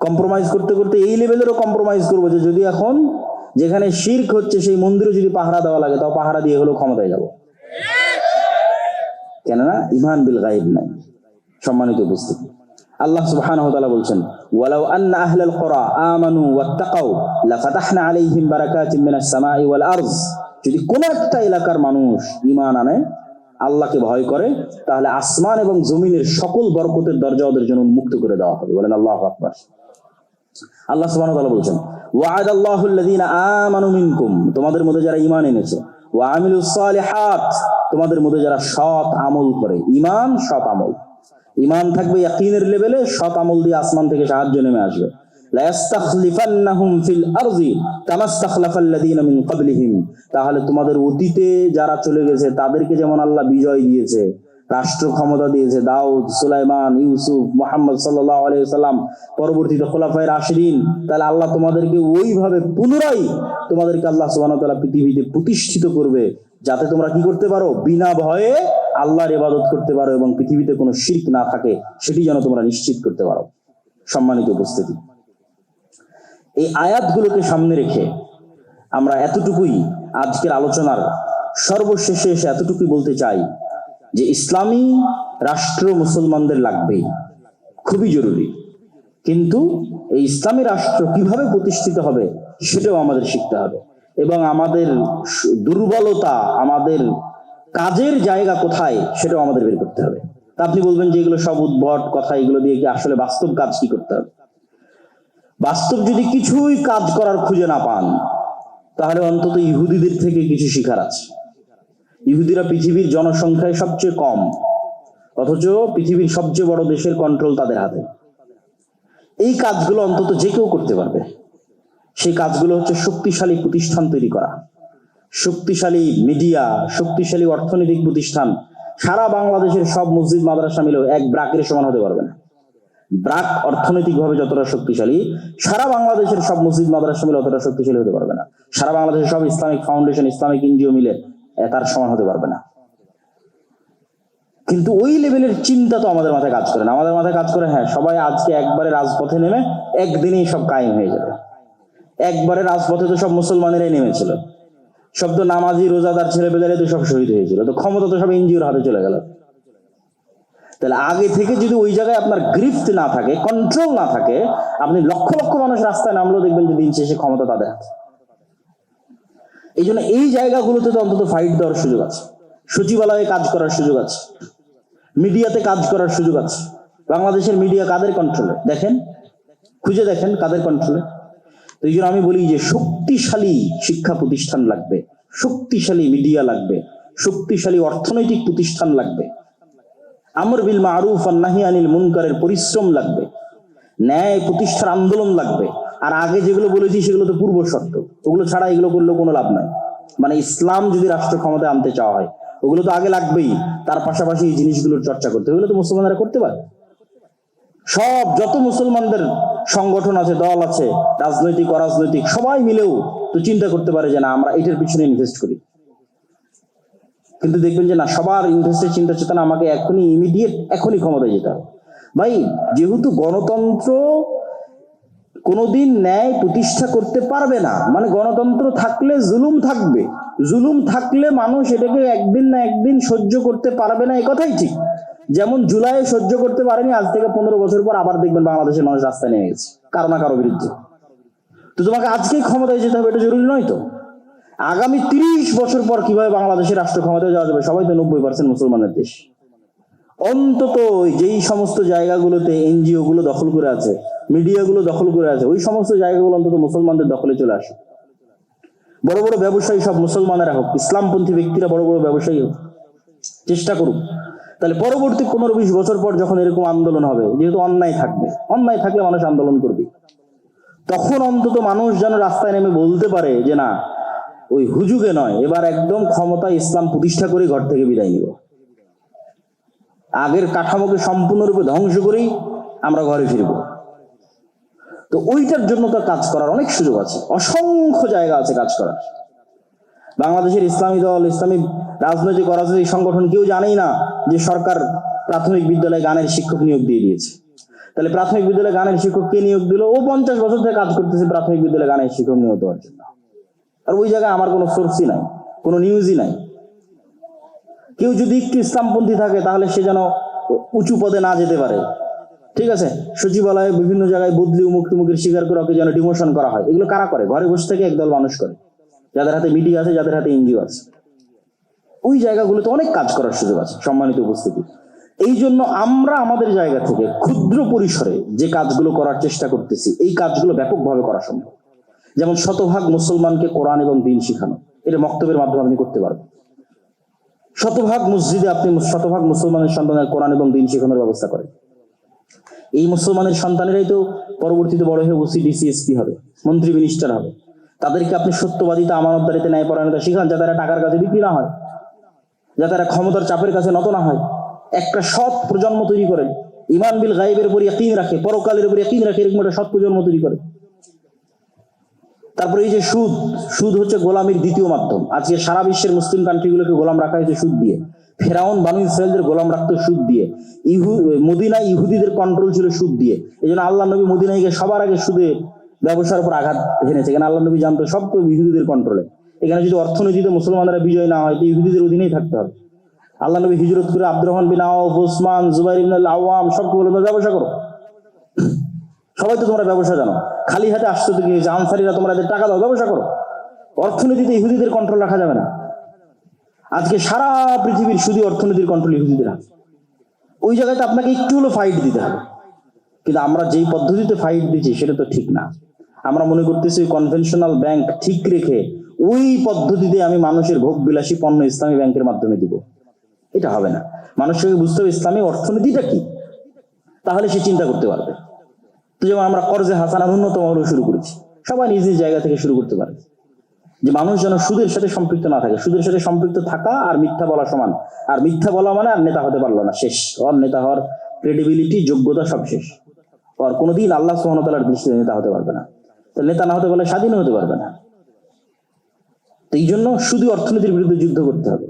Speaker 1: কম্প্রোমাইজ করতে করতে এই লেভেলেরও কম্প্রোমাইজ করবো যে যদি এখন যেখানে শিরক হচ্ছে সেই মন্দিরে যদি পাহারা দেওয়া লাগে তাও পাহারা দিয়ে হলেও ক্ষমতায় যাব, কেননা ঈমান বিল গায়ব নাই। সম্মানিত উপস্থিতি, আল্লাহ সুবহানাহু ওয়া তাআলা বলছেন, ওয়ালাউ আন্না আহলাল কুরা আমানু ওয়াত্তাকাউ লাফাতাহনা আলাইহিম বারাকাতিম মিনাস সামাই ওয়াল আরজ। যদি কোন একটা এলাকার মানুষ ঈমান আনে, আল্লাহকে ভয় করে, তাহলে আসমান এবং জমিনের সকল বরকতের দরজা ওদের জন্য উন্মুক্ত করে দেওয়া হবে। বলেন আল্লাহু আকবার। আল্লাহ সুবহানাহু ওয়া তাআলা বলছেন, ওয়া'আদাল্লাহু আল্লাযীনা আমানু মিনকুম, তোমাদের মধ্যে যারা ঈমান এনেছে, ওয়া আমিলুস সালিহাত, তোমাদের মধ্যে যারা সৎ আমল করে। ঈমান সৎ আমল, ঈমান থাকবে ইয়াকিনের লেভেলে, সৎ আমল দিয়ে আসমান থেকে সাহায্য নেমে আসবে। লা ইস্তাখলিফান্নাহুম ফিল আরজি কামা ইস্তাখলাফাল্লাযীনা মিন ক্বাবলিহিম, তাহলে তোমাদের অতীতে যারা চলে গেছে তাদেরকে যেমন আল্লাহ বিজয় দিয়েছে, রাষ্ট্র ক্ষমতা দিয়েছে, দাউদ, সুলাইমান, ইউসুফ, মুহাম্মদ সাল্লাল্লাহু আলাইহি ওয়াসাল্লাম, পরবর্তীতে খোলাফায়ে রাশিদিন, তাহলে আল্লাহ তোমাদেরকে ওইভাবে পুনরায় তোমাদেরকে আল্লাহ সুবহানাহু ওয়া তাআলা পৃথিবীতে প্রতিষ্ঠিত করবে, যাতে তোমরা কি করতে পারো, বিনা ভয়ে আল্লাহর ইবাদত করতে পারো এবং পৃথিবীতে কোনো শিরক না থাকে সেটি যেন তোমরা নিশ্চিত করতে পারো। সম্মানিত উপস্থিতি, এই আয়াতগুলোকে সামনে রেখে আমরা এতটুকুই আজকের আলোচনার সর্বশেষে এসে এতটুকুই বলতে চাই যে ইসলামী রাষ্ট্র মুসলমানদের লাগবেই, খুবই জরুরি। কিন্তু এই ইসলামী রাষ্ট্র কিভাবে প্রতিষ্ঠিত হবে সেটাও আমাদের শিখতে হবে, এবং আমাদের দুর্বলতা, আমাদের কাজের জায়গা কোথায় সেটাও আমাদের বের করতে হবে। তা আপনি বলবেন যে এগুলো সব উদ্ভট কথা, এগুলো দিয়ে কি আসলে বাস্তব কাজ কি করতে হবে? বাস্তব যদি কিছুই কাজ করার খুঁজে না পান, তাহলে অন্তত ইহুদিদের থেকে কিছু শিখার আছে। ইহুদিরা পৃথিবীর জনসংখ্যায় সবচেয়ে কম, অথচ পৃথিবীর সবচেয়ে বড় দেশের কন্ট্রোল তাদের হাতে। এই কাজগুলো অন্তত যে কেউ করতে পারবে। সেই কাজগুলো হচ্ছে শক্তিশালী প্রতিষ্ঠান তৈরি করা, শক্তিশালী মিডিয়া, শক্তিশালী অর্থনৈতিক প্রতিষ্ঠান। সারা বাংলাদেশের সব মসজিদ মাদ্রাসা মিলেও এক ব্রাকের সমান হতে পারবে না। ব্রাক অর্থনৈতিক ভাবে যতটা শক্তিশালী, সারা বাংলাদেশের সব মসজিদ মাদ্রাসা মিলে অতটা শক্তিশালী হতে পারবে না। সারা বাংলাদেশের সব ইসলামিক ফাউন্ডেশন, ইসলামিক এনজিও মিলে তার সমান হতে পারবে না। কিন্তু ওই লেভেলের চিন্তা তো আমাদের মাথায় কাজ করে না। আমাদের মাথায় কাজ করে, হ্যাঁ সবাই আজকে একবারে রাজপথে নেমে একদিনেই সব কায়েম হয়ে যাবে। একবারে রাজপথে তো সব মুসলমানেরাই নেমেছিল, সব তো নামাজি রোজাদার ছেলে পেলেরাই তো সব শহীদ হয়েছিল, তো ক্ষমতা তো সব এনজিওর হাতে চলে গেল। তাহলে আগে থেকে যদি ওই জায়গায় আপনার গ্রিফট না থাকে, কন্ট্রোল না থাকে, আপনি লক্ষ লক্ষ মানুষ রাস্তায় নামলেও দেখবেন যে দিন শেষে ক্ষমতা তাদের হাতে। এই জন্য এই জায়গাগুলোতে তো অন্তত ফাইট দেওয়ার সুযোগ আছে, সচিবালয়ে কাজ করার সুযোগ আছে, মিডিয়াতে কাজ করার সুযোগ আছে। বাংলাদেশের মিডিয়া কাদের কন্ট্রোলে? দেখেন, খুঁজে দেখেন কাদের কন্ট্রোলে। তো এই জন্য আমি বলি যে শক্তিশালী শিক্ষা প্রতিষ্ঠান লাগবে, শক্তিশালী মিডিয়া লাগবে, শক্তিশালী অর্থনৈতিক প্রতিষ্ঠান লাগবে, আমর বিল মারুফ আর নাহি আনিল মুনকারের পরিশ্রম লাগবে, ন্যায় প্রতিষ্ঠার আন্দোলন লাগবে। আর আগে যেগুলো বলেছি সেগুলো তো পূর্ব শর্ত, ওগুলো ছাড়া এগুলো করলেও কোনো লাভ নাই। মানে ইসলাম যদি রাষ্ট্র ক্ষমতায় আনতে চাওয়া হয় ওগুলো তো আগে লাগবেই, তার পাশাপাশি এই জিনিসগুলোর চর্চা করতে হবে। এগুলো তো মুসলমানরা করতে পারে। সব যত মুসলমানদের সংগঠন আছে, দল আছে, রাজনৈতিক অরাজনৈতিক, সবাই মিলেও তো চিন্তা করতে পারে যে না আমরা এটার পিছনে ইনভেস্ট করি। কিন্তু দেখবেন যে না, সবার ইনভেস্টের চিন্তা চেতনা আমাকে এখনই ইমিডিয়েট এখনই ক্ষমতায় যেতে হবে। ভাই, যেহেতু গণতন্ত্র কোনোদিন ন্যায় প্রতিষ্ঠা করতে পারবে না, মানে গণতন্ত্র থাকলে জুলুম থাকবে, জুলুম থাকলে মানুষ এটাকে একদিন না একদিন সহ্য করতে পারবে না, এই কথাই ঠিক। যেমন জুলাই সহ্য করতে পারেনি, আজ থেকে 15 বছর পর আবার দেখবেন বাংলাদেশের মানুষ রাস্তায় নেমে গেছে কারো না কারো বিরুদ্ধে। তো তোমাকে আজকেই ক্ষমতায় যেতে হবে এটা জরুরি নয় তো। আগামী 30 বছর পর কিভাবে বাংলাদেশের রাষ্ট্র ক্ষমতায় যাওয়া যাবে? সবাই তো 90% মুসলমানের দেশ। অন্তত যেই সমস্ত জায়গাগুলোতে এনজিও গুলো দখল করে আছে, মিডিয়া গুলো দখল করে আছে, ওই সমস্ত জায়গাগুলো অন্তত মুসলমানদের দখলে চলে আসে। বড় বড় ব্যবসায়ী সব মুসলমানেরা হোক, ইসলামপন্থী ব্যক্তিরা বড় বড় ব্যবসায়ী হোক, চেষ্টা করুক। তাহলে পরবর্তী 15-20 বছর পর যখন এরকম আন্দোলন হবে, যেহেতু অন্যায় থাকবে, অন্যায় থাকলে মানুষ আন্দোলন করবে, তখন অন্তত মানুষ যেন রাস্তায় নেমে বলতে পারে যে না, ওই হুজুগে নয়, এবার একদম ক্ষমতায় ইসলাম প্রতিষ্ঠা করে ঘর থেকে বিদায় নিব, আগের কাঠামোকে সম্পূর্ণরূপে ধ্বংস করেই আমরা ঘরে ফিরব। তো ওইটার জন্য তো কাজ করার অনেক সুযোগ আছে, অসংখ্য জায়গা আছে কাজ করার। বাংলাদেশের ইসলামী দল, ইসলামী রাজনৈতিক অরাজনৈতিক সংগঠন কেউ জানেই না যে সরকার প্রাথমিক বিদ্যালয়ে গানের শিক্ষক নিয়োগ দিয়ে দিয়েছে। তাহলে প্রাথমিক বিদ্যালয়ে গানের শিক্ষক কে নিয়োগ দিল? ও 50 বছর থেকে কাজ করতেছে প্রাথমিক বিদ্যালয়ে গানের শিক্ষক নিয়োগ দেওয়ার জন্য। আর ওই জায়গায় আমার কোনো সোর্সই নাই, কোনো নিউজই নাই। কেউ যদি একটু ইসলামপন্থী থাকে তাহলে সে যেন উঁচু পদে না যেতে পারে, ঠিক আছে? সচিবালয়ে বিভিন্ন জায়গায় বদলি উমুক তুমুকের স্বীকার করে ওকে যেন ডিমোশন করা হয়। এগুলো কারা করে? ঘরে বসে থেকে একদল মানুষ করে, যাদের হাতে মিডিয়া আছে, যাদের হাতে এনজিও আছে। ওই জায়গাগুলোতে অনেক কাজ করার সুযোগ আছে। সম্মানিত উপস্থিতি, এই জন্য আমরা আমাদের জায়গা থেকে ক্ষুদ্র পরিসরে যে কাজগুলো করার চেষ্টা করতেছি, এই কাজগুলো ব্যাপকভাবে করা সম্ভব। যেমন শতভাগ মুসলমানকে কোরআন এবং দ্বীন শিখানো, এটা মক্তবের মাধ্যমে আপনি করতে পারবেন। শতভাগ মসজিদে আপনি শতভাগ মুসলমানের সন্তানের কোরআন এবং দ্বীন শিখানোর ব্যবস্থা করেন। এই মুসলমানের সন্তানেরাই তো পরবর্তীতে বড় হয়ে ওসি, ডিসি, এসপি হবে, মন্ত্রী, মিনিস্টার হবে। তাদেরকে আপনি সত্যবাদিতা, আমানতদারিতে, ন্যায়পরায়ণতা শিখান, যাতে তারা টাকার কাছে বিক্রি না হয়, যাতে তারা ক্ষমতার চাপের কাছে নত না হয়। একটা সৎ প্রজন্ম তৈরি করেন, ঈমান বিল গায়বের উপর ইয়াকিন রাখে, পরকালের উপর ইয়াকিন রাখে, এরকম একটা সৎ প্রজন্ম তৈরি করে। তারপরে এই যে সুদ, সুদ হচ্ছে গোলামির দ্বিতীয় মাধ্যম। আজকে সারা বিশ্বের মুসলিম কান্ট্রিগুলোকে গোলাম রাখা হয়েছে সুদ দিয়ে। ফেরাউন বানু ইসরায়েলদের গোলাম রাখতো সুদ দিয়ে। মদিনায় ইহুদিদের কন্ট্রোল ছিল সুদ দিয়ে। এই জন্য আল্লাহ নবী মদিনায় গিয়ে সবার আগে সুদে ব্যবসার উপর আঘাত হেনেছে। এখানে আল্লাহ নবী জানতো সব তো ইহুদিদের কন্ট্রোলে। এখানে যদি অর্থনীতিতে মুসলমানরা বিজয় না হয় তো ইহুদিদের অধীনেই থাকতে হবে। আল্লাহ নবী হিজরত করে আব্দুর রহমান বিন আওফ, ওসমান, জুবাইর ইবনে আওয়াম সবকে বলে ব্যবসা করো। সবাই তো তোমরা ব্যবসা জানো, খালি হাতে আসছো তো কি হয়েছে? আনসারীরা তোমরা এদের টাকা দাও, ব্যবসা করো। অর্থনীতিতে ইহুদিদের কন্ট্রোল রাখা যাবে না। আজকে সারা পৃথিবীর শুধু অর্থনীতির কন্ট্রোল ইহুদিদের হাতে। ওই জায়গাতে আপনাকে একটু হলো ফাইট দিতে হবে। কিন্তু আমরা যেই পদ্ধতিতে ফাইট দিচ্ছি সেটা তো ঠিক না। আমরা মনে করতেছি কনভেনশনাল ব্যাংক ঠিক রেখে ওই পদ্ধতিতে আমি মানুষের ভোগ বিলাসী পণ্য ইসলামী ব্যাংকের মাধ্যমে দিব। এটা হবে না। মানুষকে বুঝতে হবে ইসলামী অর্থনীতিটা কি, তাহলে সে চিন্তা করতে পারবে। তো যেমন আমরা কর্জে হাসানা ন্যূনতম হলেও শুরু করেছি, সবাই নিজ নিজ জায়গা থেকে শুরু করতে পারে, যে মানুষ যেন সুদের সাথে সম্পৃক্ত না থাকে। সুদের সাথে সম্পৃক্ত থাকা আর মিথ্যা বলা সমান। আর মিথ্যা বলা মানে আর নেতা হতে পারলো না, শেষ। ওর নেতা হওয়ার ক্রেডিবিলিটি, যোগ্যতা সব শেষ। আর কোনোদিন আল্লাহ সুবহানাহু ওয়া তাআলার দৃষ্টিতে নেতা হতে পারবে না। তো নেতা না হতে পারলে স্বাধীন হতে পারবে না। তো এই জন্য শুধু অর্থনীতির বিরুদ্ধে যুদ্ধ করতে হবে,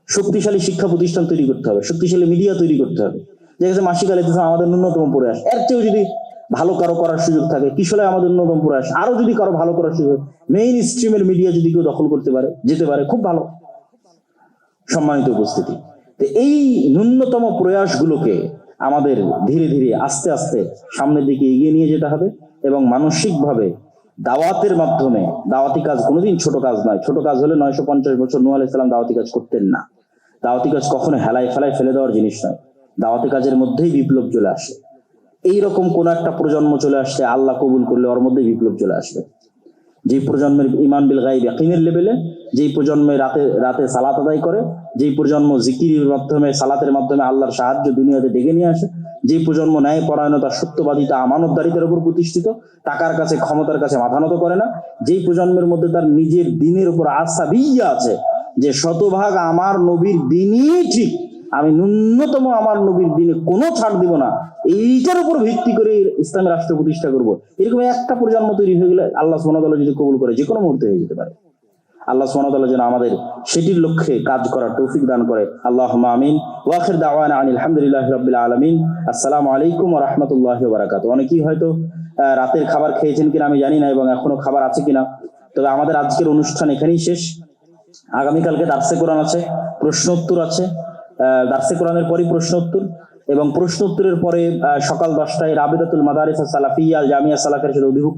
Speaker 1: শক্তিশালী শিক্ষা প্রতিষ্ঠান তৈরি করতে হবে, শক্তিশালী মিডিয়া তৈরি করতে হবে। যে মাসিক আয় আমাদের ন্যূনতম প্রয়াস, এর চেয়েও যদি ভালো কারো করার সুযোগ থাকে, কিশোরে আমাদের ন্যূনতম প্রয়াস, আরো যদি কারো ভালো করার সুযোগ, মেইন স্ট্রিমের মিডিয়া যদি কেউ দখল করতে পারে, যেতে পারে, খুব ভালো। সম্মানিত উপস্থিতি, তো এই ন্যূনতম প্রয়াসগুলোকে আমাদের ধীরে ধীরে আস্তে আস্তে সামনের দিকে এগিয়ে নিয়ে যেতে হবে এবং মানসিকভাবে দাওয়াতের মাধ্যমে, দাওয়াতি কাজ কোনোদিন ছোট কাজ নয়। ছোট কাজ হলে 950 বছর নূহ আলাইহিস সালাম দাওয়াতি কাজ করতেন না। দাওয়াতি কাজ কখনো হেলায় ফেলায় ফেলে দেওয়ার জিনিস নয়। দাওয়াতি কাজের মধ্যেই বিপ্লব চলে আসে। এইরকম কোন একটা প্রজন্ম চলে আসছে, আল্লাহ কবুল করলে ওর মধ্যে বিপ্লব চলে আসবে। যেই প্রজন্মের ঈমান বিল গায়ব ইয়াকিনের লেভেলে, যেই প্রজন্মে রাতে রাতে সালাত আদায় করে, যেই প্রজন্ম জিকিরের মাধ্যমে, সালাতের মাধ্যমে আল্লাহর সাহায্য দুনিয়াতে ডেকে নিয়ে আসে, যেই প্রজন্ম ন্যায় পরায়ণতা, সত্যবাদিতা, আমানতদারিতার উপর প্রতিষ্ঠিত, টাকার কাছে, ক্ষমতার কাছে মাথা নত করে না, যেই প্রজন্মের মধ্যে তার নিজের দ্বীনের উপর আস্থা বিয়া আছে, যে শতভাগ আমার নবীর দ্বীনই ঠিক, আমি ন্যূনতম আমার নবীর দ্বীনে কোনো ছাড় দিব না, এইটার উপর ভিত্তি করে ইসলামী রাষ্ট্র প্রতিষ্ঠা করব, এরকম একটা প্রজন্ম তৈরি হয়ে গেলে আল্লাহ সুবহানাহু ওয়া তাআলা যদি কবুল করে, যে কোনো মুহূর্তে হয়ে যেতে পারে। আল্লাহ সুবহানাহু ওয়া তাআলা যেন আমাদের সেটির লক্ষ্যে কাজ করার তৌফিক দান করে। আল্লাহুম্মা আমিন। ওয়া আখির দাওয়ানা আনিল হামদুলিল্লাহি রাব্বিল আলামিন। আসসালামু আলাইকুম ওয়া রাহমাতুল্লাহি ওয়া বারাকাতুহু। অনেকেই হয়তো রাতের খাবার খেয়েছেন কিনা আমি জানি না, এবং এখনো খাবার আছে কিনা। তবে আমাদের আজকের অনুষ্ঠান এখানেই শেষ। আগামীকালকে দার্সে কোরআন আছে, প্রশ্ন উত্তর আছে। দার্সে কোরআনের পরই প্রশ্ন উত্তর, এবং প্রশ্ন উত্তরের পরে সকাল 10টায় রাবিতাতুল মাদারিস সালাফিয়া জামিয়া সালাফের সাথে অধিভুক্ত